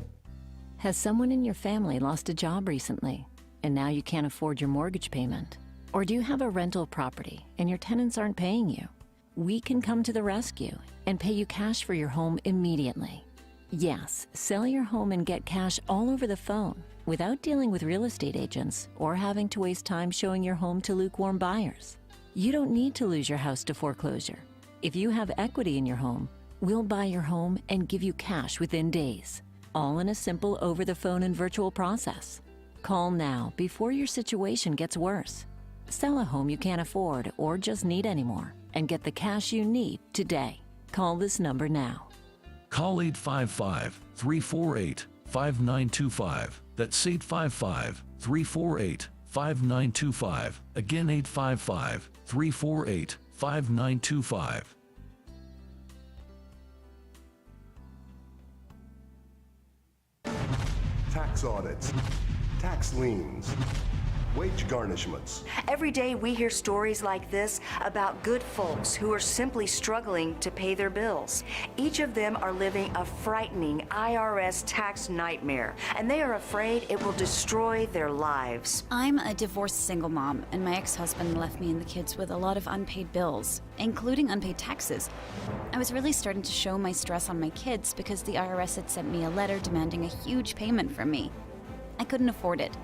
Has someone in your family lost a job recently and now you can't afford your mortgage payment? Or do you have a rental property and your tenants aren't paying you? We can come to the rescue and pay you cash for your home immediately. Yes, sell your home and get cash all over the phone without dealing with real estate agents or having to waste time showing your home to lukewarm buyers. You don't need to lose your house to foreclosure. If you have equity in your home, we'll buy your home and give you cash within days, all in a simple over-the-phone and virtual process. Call now before your situation gets worse. Sell a home you can't afford or just need anymore and get the cash you need today. Call this number now. Call 855-348-5925. That's 855-348-5925. Again, 855-348-5925. Tax audits, tax liens, wage garnishments. Every day we hear stories like this about good folks who are simply struggling to pay their bills. Each of them are living a frightening IRS tax nightmare, and they are afraid it will destroy their lives. I'm a divorced single mom, and my ex-husband left me and the kids with a lot of unpaid bills, including unpaid taxes. I was really starting to show my stress on my kids because the IRS had sent me a letter demanding a huge payment from me. I couldn't afford it.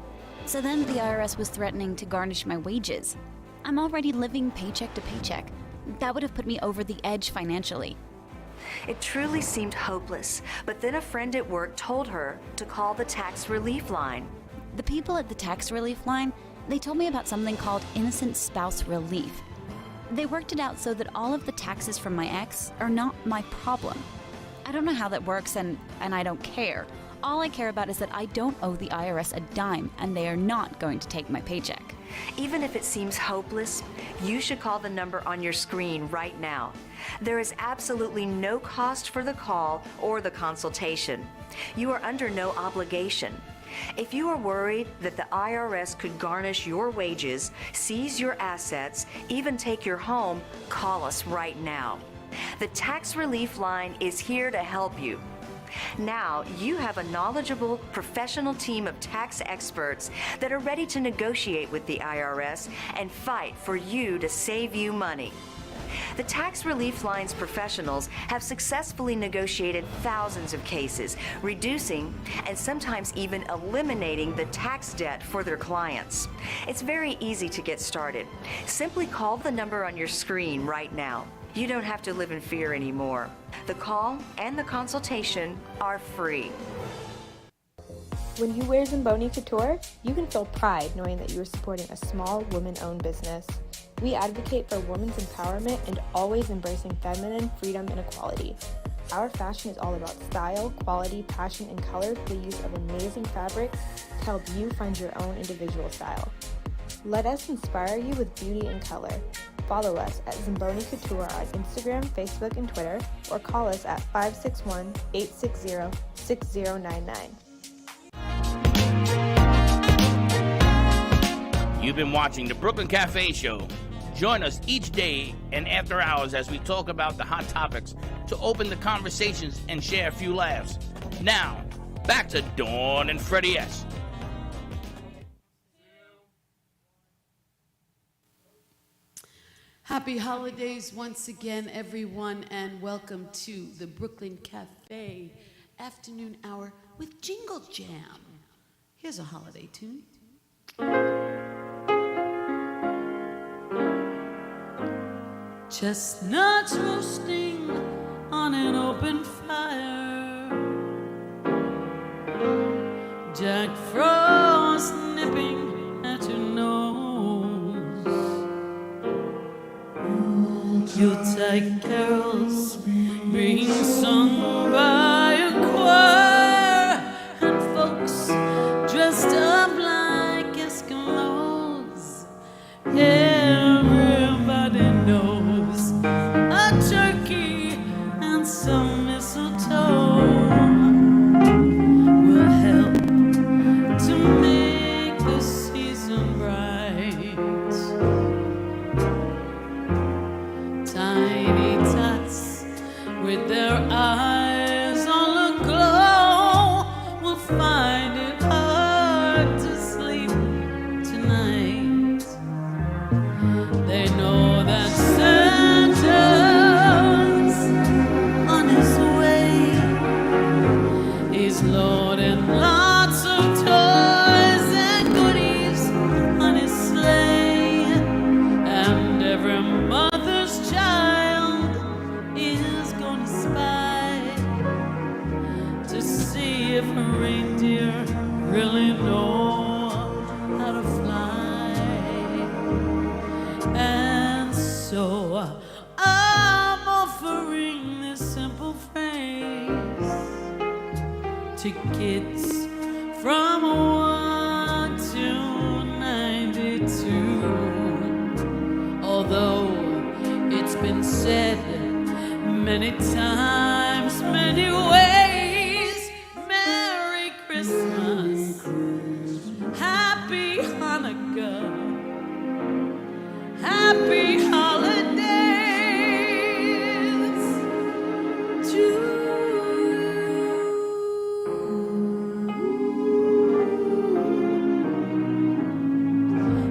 So then the IRS was threatening to garnish my wages. I'm already living paycheck to paycheck. That would have put me over the edge financially. It truly seemed hopeless, but then a friend at work told her to call the tax relief line. The people at the tax relief line, they told me about something called innocent spouse relief. They worked it out so that all of the taxes from my ex are not my problem. I don't know how that works, and I don't care. All I care about is that I don't owe the IRS a dime, and they are not going to take my paycheck. Even if it seems hopeless, you should call the number on your screen right now. There is absolutely no cost for the call or the consultation. You are under no obligation. If you are worried that the IRS could garnish your wages, seize your assets, even take your home, call us right now. The Tax Relief Line is here to help you. Now, you have a knowledgeable, professional team of tax experts that are ready to negotiate with the IRS and fight for you to save you money. The Tax Relief Line's professionals have successfully negotiated thousands of cases, reducing and sometimes even eliminating the tax debt for their clients. It's very easy to get started. Simply call the number on your screen right now. You don't have to live in fear anymore. The call and the consultation are free. When you wear Zamboni Couture, you can feel pride knowing that you are supporting a small woman-owned business. We advocate for women's empowerment and always embracing feminine freedom and equality. Our fashion is all about style, quality, passion, and color through the use of amazing fabrics to help you find your own individual style. Let us inspire you with beauty and color. Follow us at Zamboni Couture on Instagram, Facebook, and Twitter, or call us at 561-860-6099. You've been watching the Brooklyn Cafe Show. Join us each day and after hours as we talk about the hot topics to open the conversations and share a few laughs. Now, back to Dawn and Freddie S. Happy holidays once again, everyone, and welcome to the Brooklyn Cafe afternoon hour with Jingle Jam. Here's a holiday tune. Chestnuts roasting on an open fire, Jack Frost nipping at your nose, Yuletide carols being sung by a choir, and folks dressed up like Eskimos. Everybody knows a turkey and some mistletoe will help to make the season bright. Tiny tots with their eyes tickets from 1 to 92. Although it's been said many times, many ways, Merry Christmas, Happy Hanukkah, Happy holidays to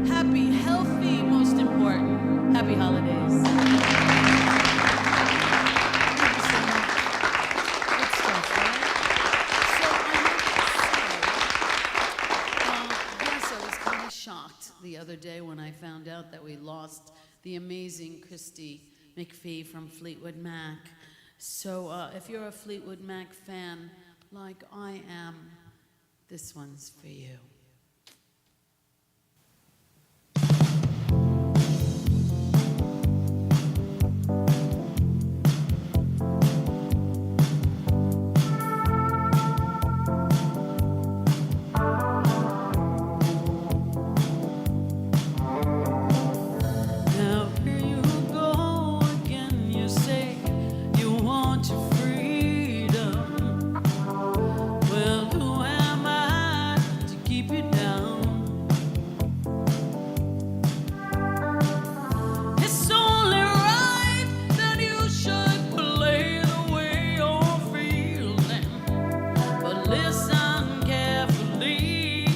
happy, healthy, most important. Happy holidays. Yes, I was kind of shocked the other day when I found out that we lost the amazing Christy McPhee from Fleetwood Mac. So if you're a Fleetwood Mac fan like I am, this one's for you. Now here you go again, you say you want your freedom. Well, who am I to keep you down? It's only right that you should play the way you're feeling, but listen carefully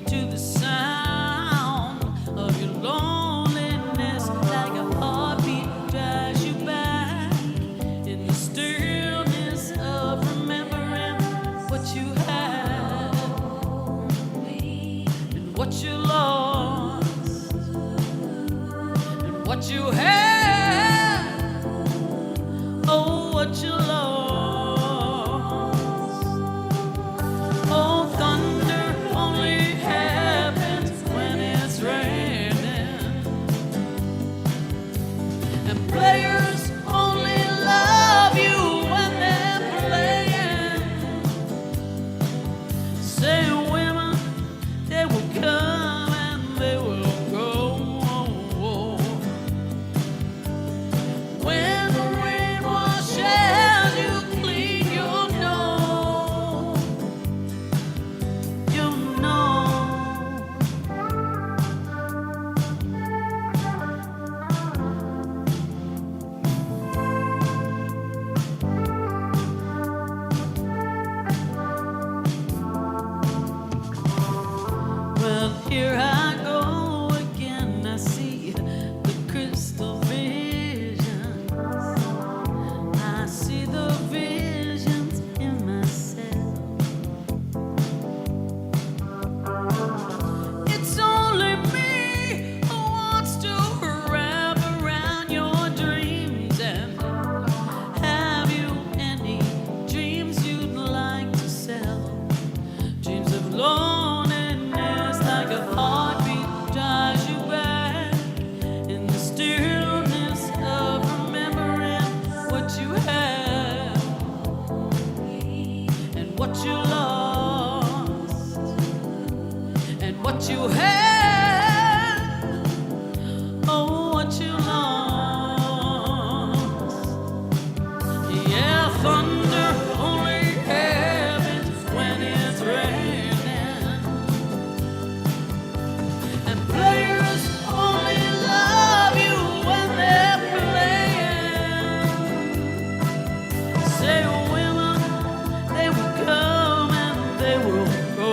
to the sound of your loneliness, like a heartbeat drives you back in the stillness of remembering what you had and what you lost and what you had. Oh, what you lost. Oh, thunder only happens when it's raining, and players only love you when they're playing. Say women, they will come and they will go. When the rain washes you clean, you'll know. You'll know. Well, here I go again. I see the crystal visions. I see the visions in myself. It's only me who wants to wrap around your dreams. And have you any dreams you'd like to sell? Dreams of loneliness, like a heartbeat drives you back in the stillness of remembering what you had and what you lost and what you had. Oh, what you lost. Yeah, thunder only happens when it's raining, and players only love you when they're playing. Say women, they will come and they will go.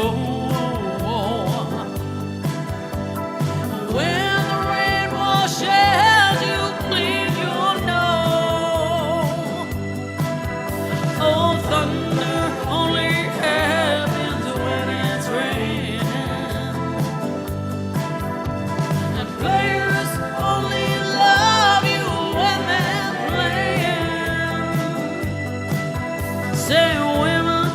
When the rain washes you clean, you'll know. Oh, thunder only happens when it's raining, and players only love you when they're playing. Say women,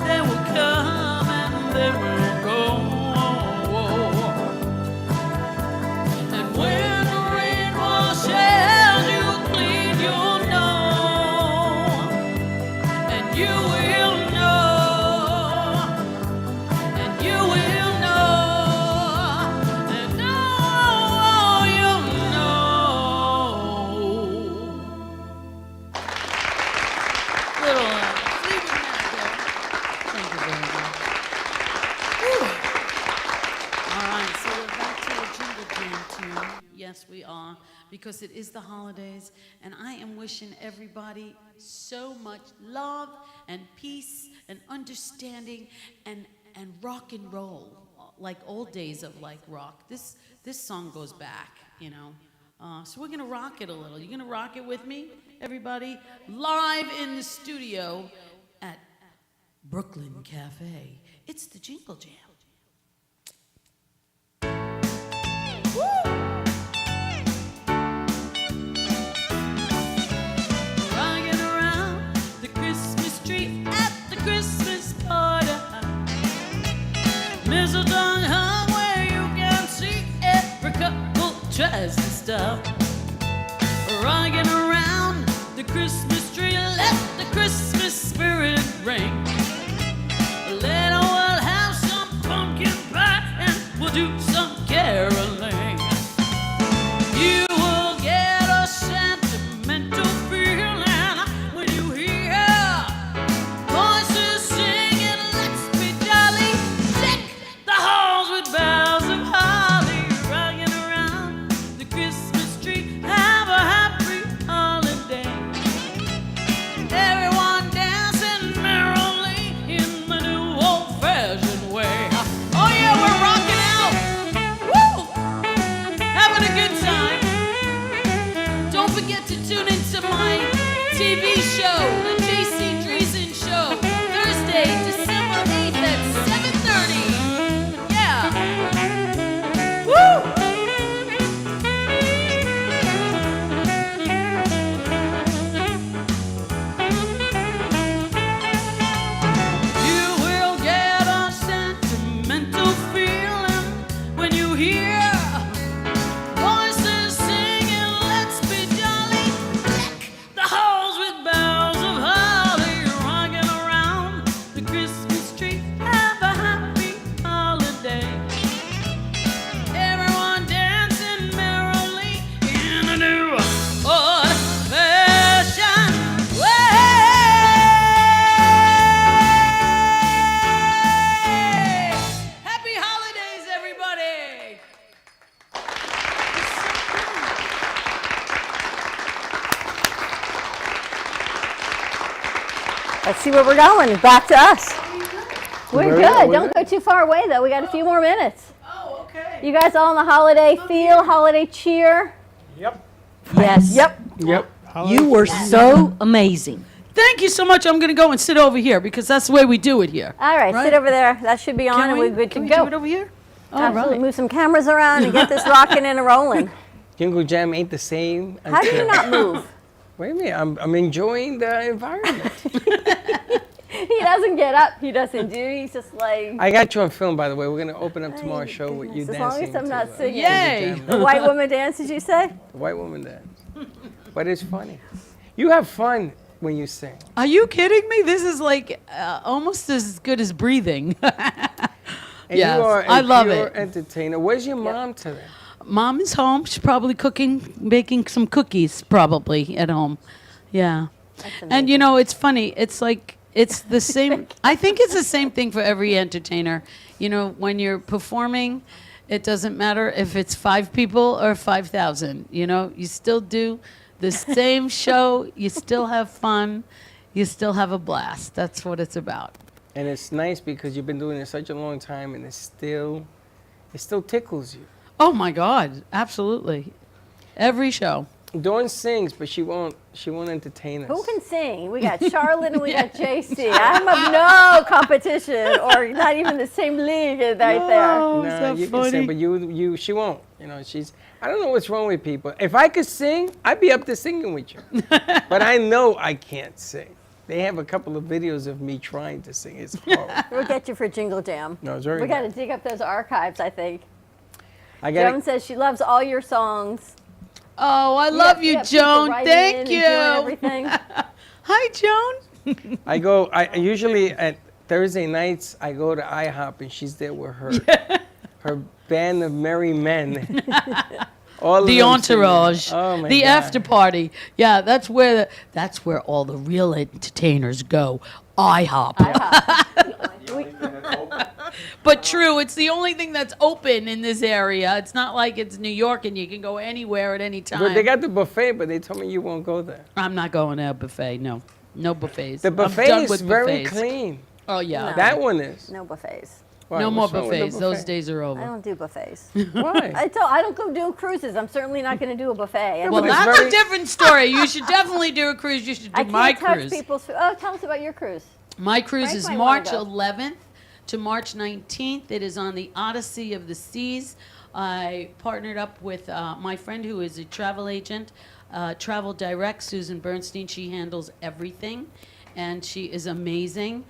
they will come and they will go. And when the rain washes you clean, you'll know. And you will know. little Fleetwood Mac. Thank you very much. Whew. All right, so we're back to the Jingle Jam tune. Yes, we are, because it is the holidays, and I am wishing everybody so much love and peace and understanding and rock and roll, like old days of like rock. This song goes back, you know. So we're gonna rock it a little. You gonna rock it with me, everybody? Live in the studio at Brooklyn Cafe. It's the Jingle Jam. Rocking around the Christmas tree at the Christmas party. Mistletoe hung where you can see every couple tries to stop. Rocking around the Christmas tree, let the Christmas spirit ring. Later we'll have some pumpkin pie and we'll do some caroling. You will get a sentimental feeling when you hear voices singing, let's be jolly, deck the halls with boughs of holly. Rocking around the Christmas tree, have a happy holiday. Everyone dancing merrily in the new old-fashioned way. Oh yeah, we're rocking out. Woo! Having a good time. Don't forget to tune into my TV show, the JC Dreesen Show, Thursday, December 8th at 7:30. Yeah. Woo! You will get a sentimental feeling when you hear voices singing, let's be jolly, deck the halls with boughs of holly. Rocking around the Christmas tree, have a happy holiday. Everyone dancing merrily in a new old-fashioned way. Happy holidays, everybody! Let's see where we're going. Back to us. We're We're good. good. Don't go too far away, though. We got a few more minutes. Oh, okay. You guys all in the holiday feel, holiday cheer? Yep. Yes. Yep. Yep. You were so amazing. Thank you so much. I'm going to go and sit over here because that's the way we do it here. All right, sit over there. That should be on, Can and we- we're good to can we go. do it over here? All Absolutely. right. Move some cameras around and get this rocking and rolling. Jingle Jam ain't the same. How do you until- not move? Wait a minute. I'm enjoying the environment. He doesn't get up. He doesn't do. He's just like. I got you on film, by the way. We're gonna open up tomorrow's show with you As dancing. long as I'm not to, singing. Jingle Jam. The white woman dance, did you say? The white woman dance. But it's funny. You have fun when you sing. Are you kidding me? This is like almost as good as breathing. And Yes, you are a I love pure it. entertainer. Where's your mom today? Mom is home. She's probably cooking, baking some cookies, probably at home. Yeah. And you know, it's funny. It's like it's the same. I think it's the same thing for every entertainer. You know, when you're performing, it doesn't matter if it's 5 people or 5,000. You know, you still do the same show. You still have fun. You still have a blast. That's what it's about. And it's nice because you've been doing it such a long time, and it still tickles you. Oh my God! Absolutely. Every show. Dawn sings, but she won't entertain us. Who can sing? We got Charlotte and we got JC. I'm of no competition or not even the same league right there. No, you can sing, but she won't. You know, I don't know what's wrong with people. If I could sing, I'd be up to singing with you. But I know I can't sing. They have a couple of videos of me trying to sing. It's horrible. We'll get you for Jingle Jam. No, it's very We got to nice. dig up those archives, I think. I got Joan says she loves all your songs. Oh, I love you, people Joan. writing in Thank and you. doing everything. Hi, Joan. I usually at Thursday nights I go to IHOP and she's there with her band of merry men. All of the them entourage, singing. Oh, my the God. after party. Yeah, that's where all the real entertainers go. IHOP. But true, it's the only thing that's open in this area. It's not like it's New York and you can go anywhere at any time. But they got the buffet, but they told me you won't go there. I'm not going to a buffet. No buffets. The I'm buffet done is with very buffets. clean. Oh yeah, No. That one is. No buffets. Why? No more What's wrong with the buffets. Those buffet? days are over. I don't do buffets. Why? I don't go do cruises. I'm certainly not going to do a buffet. And Well, but it's that's very- a different story. You should definitely do a cruise. You should do I my can't touch cruise. people's food. Oh, tell us about your cruise. My cruise Frank is might wanna March go. 11th to March 19th. It is on the Odyssey of the Seas. I partnered up with my friend who is a travel agent, Travel Direct, Susan Bernstein. She handles everything, and she is amazing.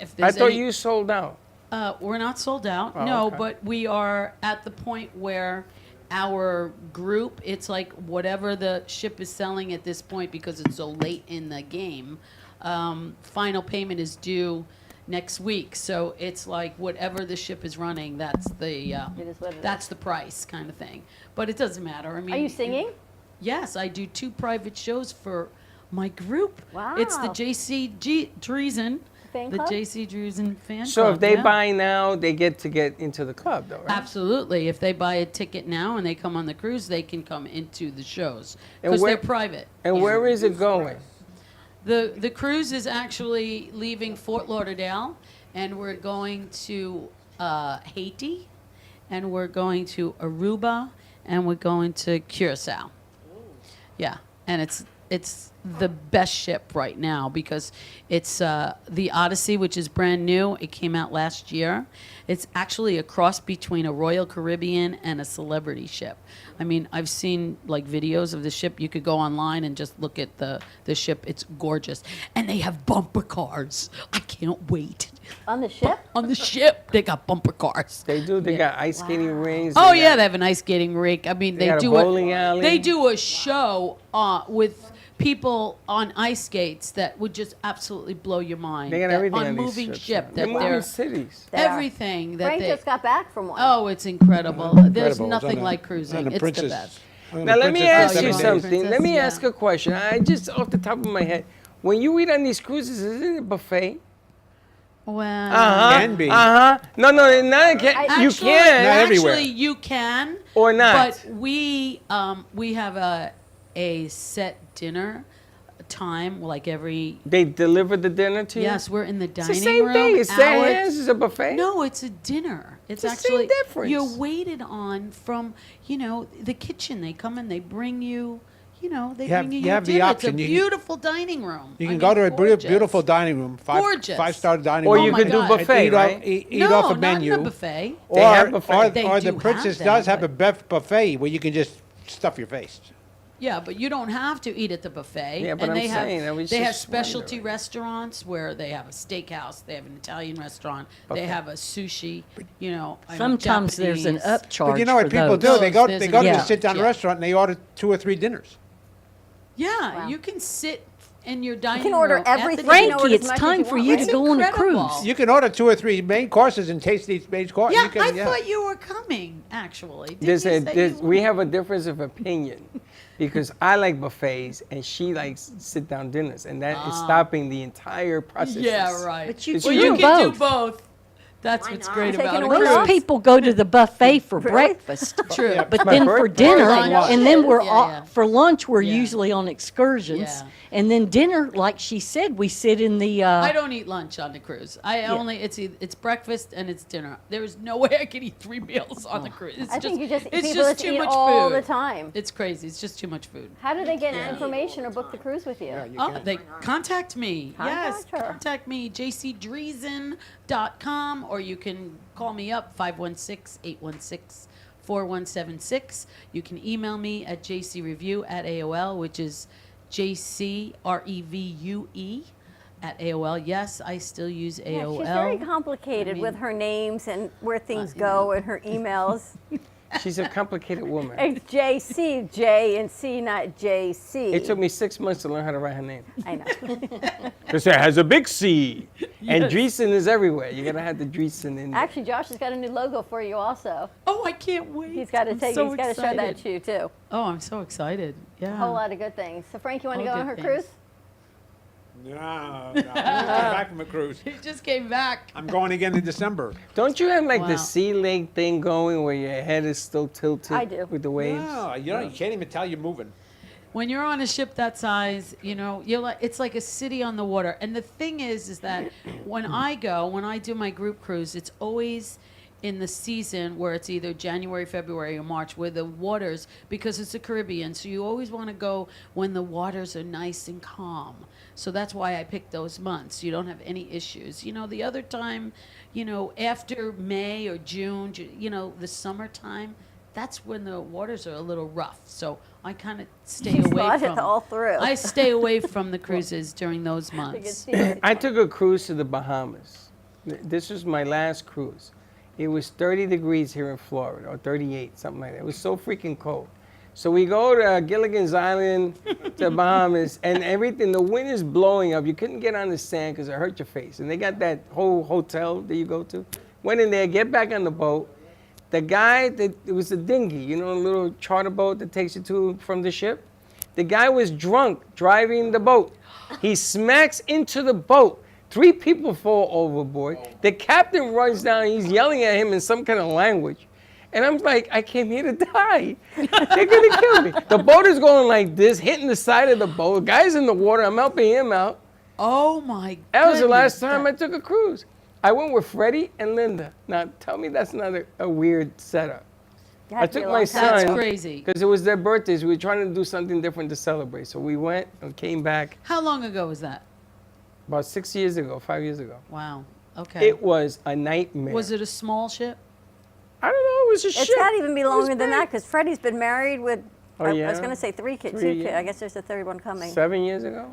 If I there's thought any- you sold out. We're not sold out, Oh, no, okay. but we are at the point where our group, it's like whatever the ship is selling at this point because it's so late in the game. Final payment is due next week, so it's like whatever the ship is running, that's the It is what it that's the price kind of thing. But it doesn't matter. I mean, Are you singing? Yes, I do 2 private shows for my group. Wow. It's the JC Dreesen. Fan The club? JC Dreesen fan So club. if they yeah. buy now, they get to get into the club, though, right? Absolutely. If they buy a ticket now and they come on the cruise, they can come into the shows And because where- they're private. And where is it going? The cruise is actually leaving Fort Lauderdale, and we're going to Haiti, and we're going to Aruba, and we're going to Curacao. Yeah, and it's the best ship right now because it's the Odyssey, which is brand new. It came out last year. It's actually a cross between a Royal Caribbean and a celebrity ship. I mean, I've seen like videos of the ship. You could go online and just look at the ship. It's gorgeous. And they have bumper cars. I can't wait. On the ship? On the ship, they got bumper cars. They do. They got ice skating rings. Oh they yeah, got- they have an ice skating rink. I mean, They they got a do bowling alley. They do a show with people on ice skates that would just absolutely blow your mind. They got That everything on these moving ships, ship. man. That They're moving they're cities. They are. everything that Frank they. just got back from one. Oh, it's incredible. There's Incredible. nothing It's on like a- cruising. on a It's Princess- the best. on Now the let me Princess ask for you 7 days. something. Let me yeah. ask a question. I just off the top of my head, when you eat on these cruises, isn't it buffet? Well, Can be. No, not can. You Actually- can. Not everywhere. Actually, you can. Or not. But we have a set dinner time, like every. They deliver the dinner to you. Yes, we're in the It's dining the same room. thing. It's their hours- hands. It's a buffet. No, it's a dinner. It's the same actually difference. you're waited on from the kitchen. They come and they bring you. They You have- bring you you your have the dinner. option. It's a You can- beautiful dining room. You I can mean, go to a gorgeous. beautiful dining room, Gorgeous. five-star dining Or room. you my could do God. buffet, eat right? eat No, off a not menu. in a buffet. They have buffet. They Or do the have Princess that, does have a but- buffet where you can just stuff your face. Yeah, but you don't have to eat at the buffet. Yeah, but and I'm they saying, I have was they have just specialty wondering. restaurants where they have a steakhouse, they have an Italian restaurant, they Okay. have a sushi. Sometimes there's an Japanese. upcharge. But you know what for people those. do? They go There's they an- go to yeah, the sit-down yeah. restaurant and they order 2 or 3 dinners. Yeah, Wow. you can sit in your dining can order room at the everything. dinner. You can order Frankie, as it's much as time you for want, you right? to go on a Incredible. cruise. You can order 2 or 3 main courses and taste each main course. Yeah, You can, I thought you were coming. Actually, Did There's you a, say there's, you we have a difference of opinion because I like buffets and she likes sit-down dinners, and that is stopping the entire process. Yeah, right. But you It's can well, you do can both. do both. That's what's great Taking about away it. Most Most people go to the buffet for breakfast. True. But my then for birthday. dinner, For lunch. and then we're Yeah, all, yeah. for lunch, we're Yeah. usually on excursions. Yeah. And then dinner, like she said, we sit in the. I don't eat lunch on the cruise. It's breakfast and it's dinner. There is no way I can eat 3 meals on the cruise. It's I think you just it's people just just too eat much all food. the time. It's crazy. It's just too much food. How do they get information or book the cruise with you? They contact me. Yes, Contact her. contact me, jcdreesen.com, or you can call me up, 516-816-4176. You can email me at jcreview@AOL, which is JCREVUE at AOL. Yes, I still use AOL. Yeah, she's very complicated with her names and where things go and her emails. She's a complicated woman. It's JC, J and C, not JC. It took me 6 months to learn how to write her name. I know. Because it has a big C And Yes. Dreesen is everywhere. You're gonna have the Dreesen in there. Actually, Josh has got a new logo for you also. Oh, I can't wait. He's got to I'm take. so He's got to show that excited. to you too. Oh, I'm so excited. Yeah. A whole lot of good things. So, Frank, you want to All go on good her things. cruise? No, I just came back from a cruise. He just came back. I'm going again in December. Don't you have like Wow. the sea leg thing going where your head is still tilted I do. with the waves? No, you can't even tell you're moving. When you're on a ship that size, you're like, it's like a city on the water. And the thing is that when I do my group cruise, it's always in the season where it's either January, February, or March, where the waters, because it's the Caribbean, so you always want to go when the waters are nice and calm. So that's why I picked those months. You don't have any issues. The other time, after May or June, the summertime, that's when the waters are a little rough. So I kind of stay You away thought it from. all through. I stay away from the cruises during those months. I took a cruise to the Bahamas. This was my last cruise. It was 30 degrees here in Florida, or 38, something like that. It was so freaking cold. So we go to Gilligan's Island, to Bahamas, and everything, the wind is blowing up. You couldn't get on the sand because it hurt your face. And they got that whole hotel that you go to. Went in there, get back on the boat. The guy, it was a dinghy, a little charter boat that takes you to from the ship. The guy was drunk driving the boat. He smacks into the boat. 3 people fall overboard. The captain runs down. He's yelling at him in some kind of language. And I'm like, I came here to die. They're going to kill me. The boat is going like this, hitting the side of the boat. The guy's in the water. I'm helping him out. Oh, my God. That was the last time I took a cruise. I went with Freddie and Linda. Now, tell me that's not a weird setup. I took my son. That's crazy. Because it was their birthdays. We were trying to do something different to celebrate. So we went and came back How long ago was that? about 6 years ago, 5 years ago. Wow. Okay. It was a nightmare. Was it a small ship? I don't know. It was a It's ship. got to even be It was longer than big. that because Freddie's been married with. Oh, I yeah? was going to say 3 kids. 3, 2 kids. yeah. I guess there's a third one coming. 7 years ago?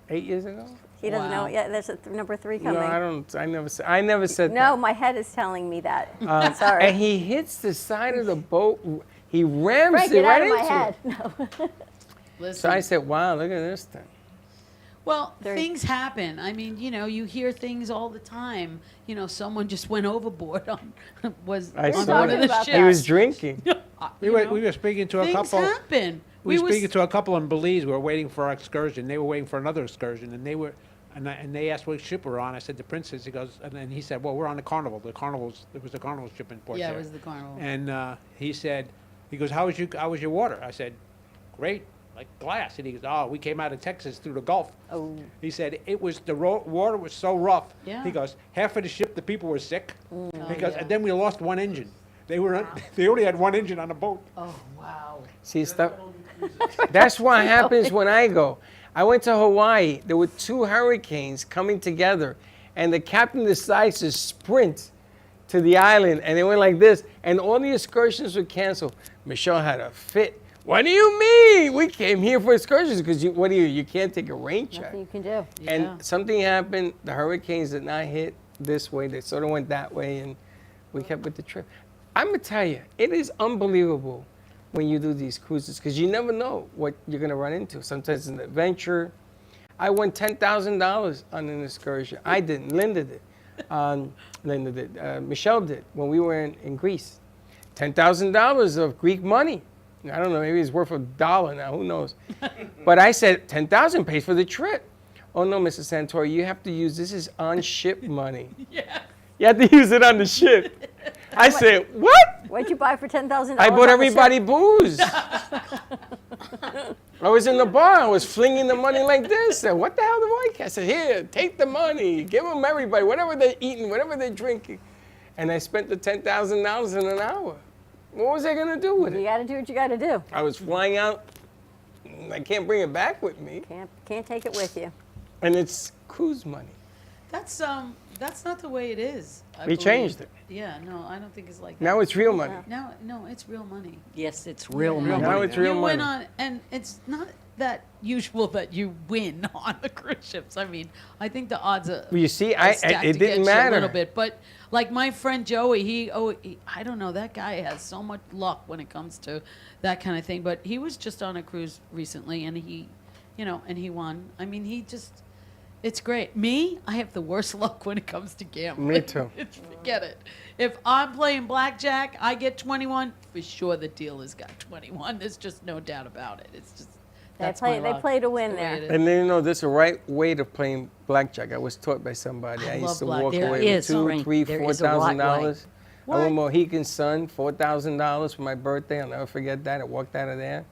8 years ago? He doesn't know Wow. it yet. There's a number 3 coming. No, I never said No, my head is telling me that. that. Sorry. And he hits the side of the boat. He rams Frank, it get right out of my into head. it. No. Listen. So I said, wow, look at this thing. Well, things happen. I mean, you hear things all the time. Someone just went overboard on was I on saw one of it. the ships. He was drinking. We were speaking to a things couple. happen. We were was- speaking to a couple in Belize. We were waiting for our excursion. They were waiting for another excursion, and they asked what ship we're on. I said the Princess. He goes, and then he said, "Well, we're on the Carnival. There was a Carnival ship in Port Yeah, it Sarah." was the Carnival. And he goes, how was your water? I said, great, like glass. And he goes, oh, we came out of Texas through the Gulf. Oh. He said the water was so rough. Yeah. He goes, half of the ship, the people were sick. Because yeah. and then we lost one engine. They only had one engine on the boat. Oh wow. See, stuff. That's what happens when I go. I went to Hawaii. There were 2 hurricanes coming together, and the captain decides to sprint to the island, and they went like this, and all the excursions were canceled. Michelle had a fit. What do you mean? We came here for excursions because you can't take a rain check. Nothing you can do. And something happened. The hurricanes did not hit this way. They sort of went that way, and we kept with the trip. I'm going to tell you, it is unbelievable when you do these cruises because you never know what you're going to run into. Sometimes it's an adventure. I won $10,000 on an excursion. I didn't. Linda did. Linda did. Michelle did when we were in Greece. $10,000 of Greek money. I don't know, maybe it's worth $1 now, who knows? But I said, $10,000 pays for the trip. Oh no, Mrs. Santori, you have to use, this is on ship money. Yeah. You have to use it on the ship. I said, what? What'd you buy for $10,000? I bought everybody booze. I was in the bar, I was flinging the money like this. And what the hell do I get? I said, here, take the money, give them everybody, whatever they're eating, whatever they're drinking. And I spent the $10,000 in an hour. What was I gonna do with it? You got to do what you got to do. I was flying out. I can't bring it back with me. Can't take it with you. And it's cruise money. That's not the way it is. I We believe. changed it. Yeah, no, I don't think it's like that. Now it's real money. No, it's real money. Yes, it's real money. Now it's real You money. win on, and it's not that usual that you win on the cruise ships. I mean, I think the odds are. Well, you see, are stacked it didn't against you matter. a little bit, but like my friend Joey, he I don't know, that guy has so much luck when it comes to that kind of thing. But he was just on a cruise recently, and he won. I mean, he just. It's great. Me, I have the worst luck when it comes to gambling. Me too. Forget it. If I'm playing blackjack, I get 21. For sure, the dealer's got 21. There's just no doubt about it. It's just that's my They luck. play to That's win the way there. it is. And then, you know, there's a right way to playing blackjack. I was taught by somebody. I love used to black- walk there away with is, $2,000, Frank. $3,000, There is a right $4,000. way. I went Mohegan Sun, $4,000 for my birthday. I'll never forget that. I walked out of there.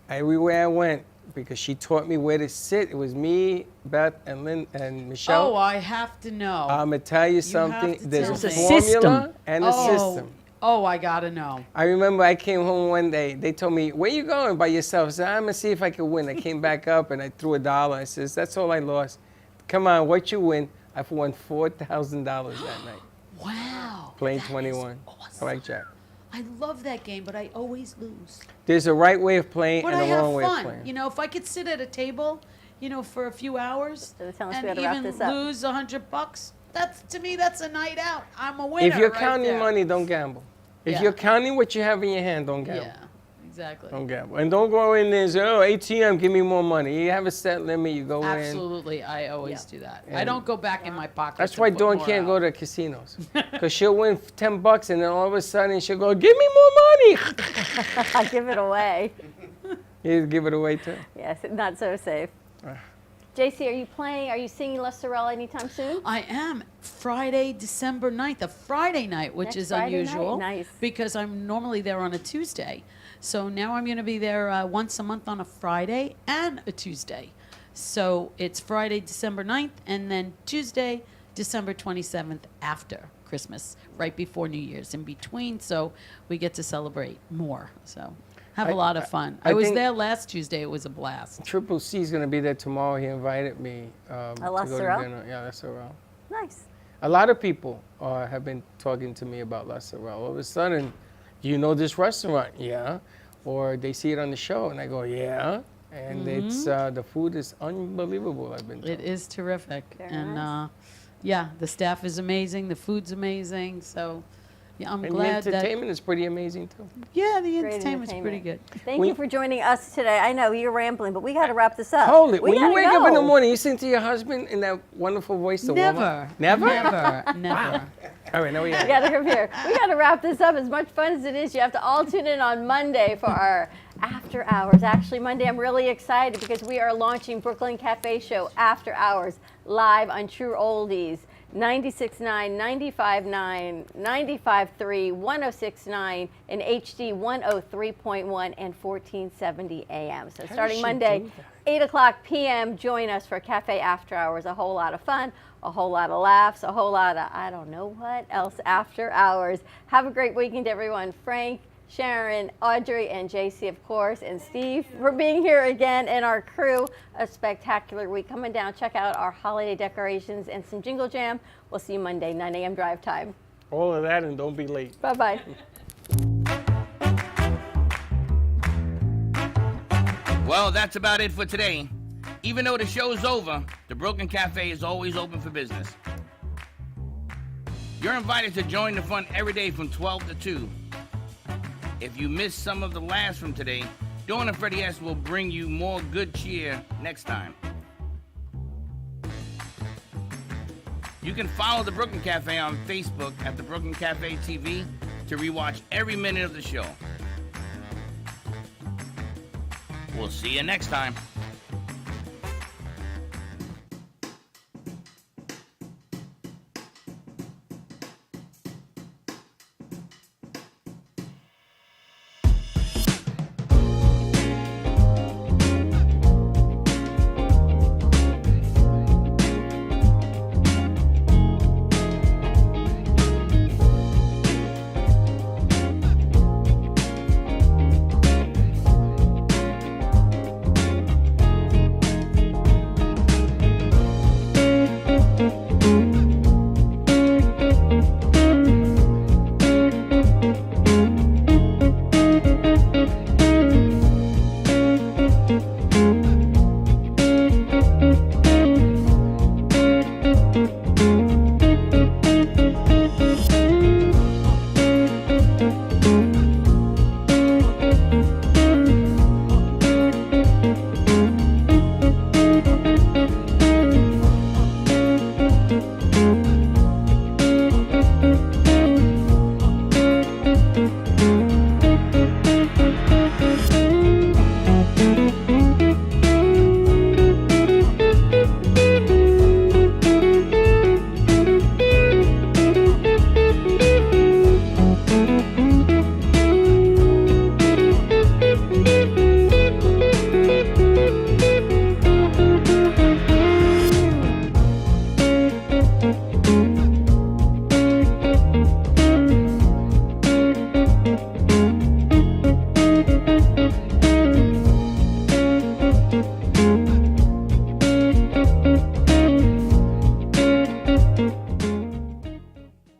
Everywhere I went, because she taught me where to sit. It was me, Beth, and Lynn, and Michelle. Oh, I have to know. I'm gonna tell you have something. to There's tell a me. formula System. and a system. Oh, I gotta know. I remember I came home one day. They told me, "Where you going by yourself?" I said, "I'm gonna see if I can win." I came back up and I threw $1. I says, "That's all I lost." Come on, what you win? I won $4,000 that night. Wow. Playing that is 21 awesome. blackjack. I love that game, but I always lose. There's a right way of playing But and I a have wrong way of fun. playing. You know, if I could sit at a table, you know, for a few hours So tell us we and gotta wrap even this up. lose $100, that's to me that's a night out. I'm a winner. If you're right counting there. money, don't gamble. If Yeah. you're counting what you have in your hand, don't gamble. Yeah, exactly. Don't gamble. And don't go in there and say, "Oh, ATM, give me more money." You have a set limit. You go in. Absolutely, I always do that. I And don't go back in my pocket. That's why Dawn can't go to casinos. Because she'll win $10 and then all of a sudden she'll go, "Give me more money." Give it away. You give it away too. Yes, not so safe. JC, are you playing? Are you singing La Sorella anytime soon? I am. Friday, December 9th, a Friday night, which Next is Friday night, unusual. nice. Because I'm normally there on a Tuesday. So now I'm going to be there once a month on a Friday and a Tuesday. So it's Friday, December 9th, and then Tuesday, December 27th after Christmas, right before New Year's, in between. So we get to celebrate more. So have a lot of fun. I was think- there last Tuesday. It was a blast. Triple C's going to be there tomorrow. He invited me La to go to Sorelle? dinner. Yeah, La Sorelle. Nice. A lot of people have been talking to me about La Sorelle. All of a sudden, "Do you know this restaurant?" "Yeah." Or they see it on the show, and I go, "Yeah." And it's the food is unbelievable. I've been told. It is terrific. Very and nice. yeah, the staff is amazing. The food's amazing. So yeah, I'm And glad the that. entertainment is pretty amazing too. Yeah, the Great entertainment's pretty good. Thank you for joining us today. I know you're rambling, but we got to wrap this up. Hold it. We When you gotta wake up in the go. morning, you sing to your husband in that wonderful voice. The Never. warm-up? Never? Never. Never. All right, now we We got to come here. We got to wrap this up. As much fun as it is, you have to all tune in on Monday for our after hours. Actually, Monday I'm really excited because we are launching Brooklyn Cafe Show After Hours live on True Oldies. 96.9, 95.9, 95.3, 106.9, and HD 103.1 and 1470 AM. So does starting she Monday, do that? 8 o'clock p.m., join us for Cafe After Hours. A whole lot of fun, a whole lot of laughs, a whole lot of I don't know what else after hours. Have a great weekend, everyone. Frank, Sharon, Audrey, and JC, of course, and Steve for being here again, and our crew. A spectacular week coming down. Check out our holiday decorations and some Jingle Jam. We'll see you Monday, 9 a.m. drive time. All of that, and don't be late. Bye-bye. Well, that's about it for today. Even though the show's over, the Broken Cafe is always open for business. You're invited to join the fun every day from 12 to 2. If you missed some of the laughs from today, Dawn and Freddie S. will bring you more good cheer next time. You can follow the Brooklyn Cafe on Facebook at the Brooklyn Cafe TV to rewatch every minute of the show. We'll see you next time.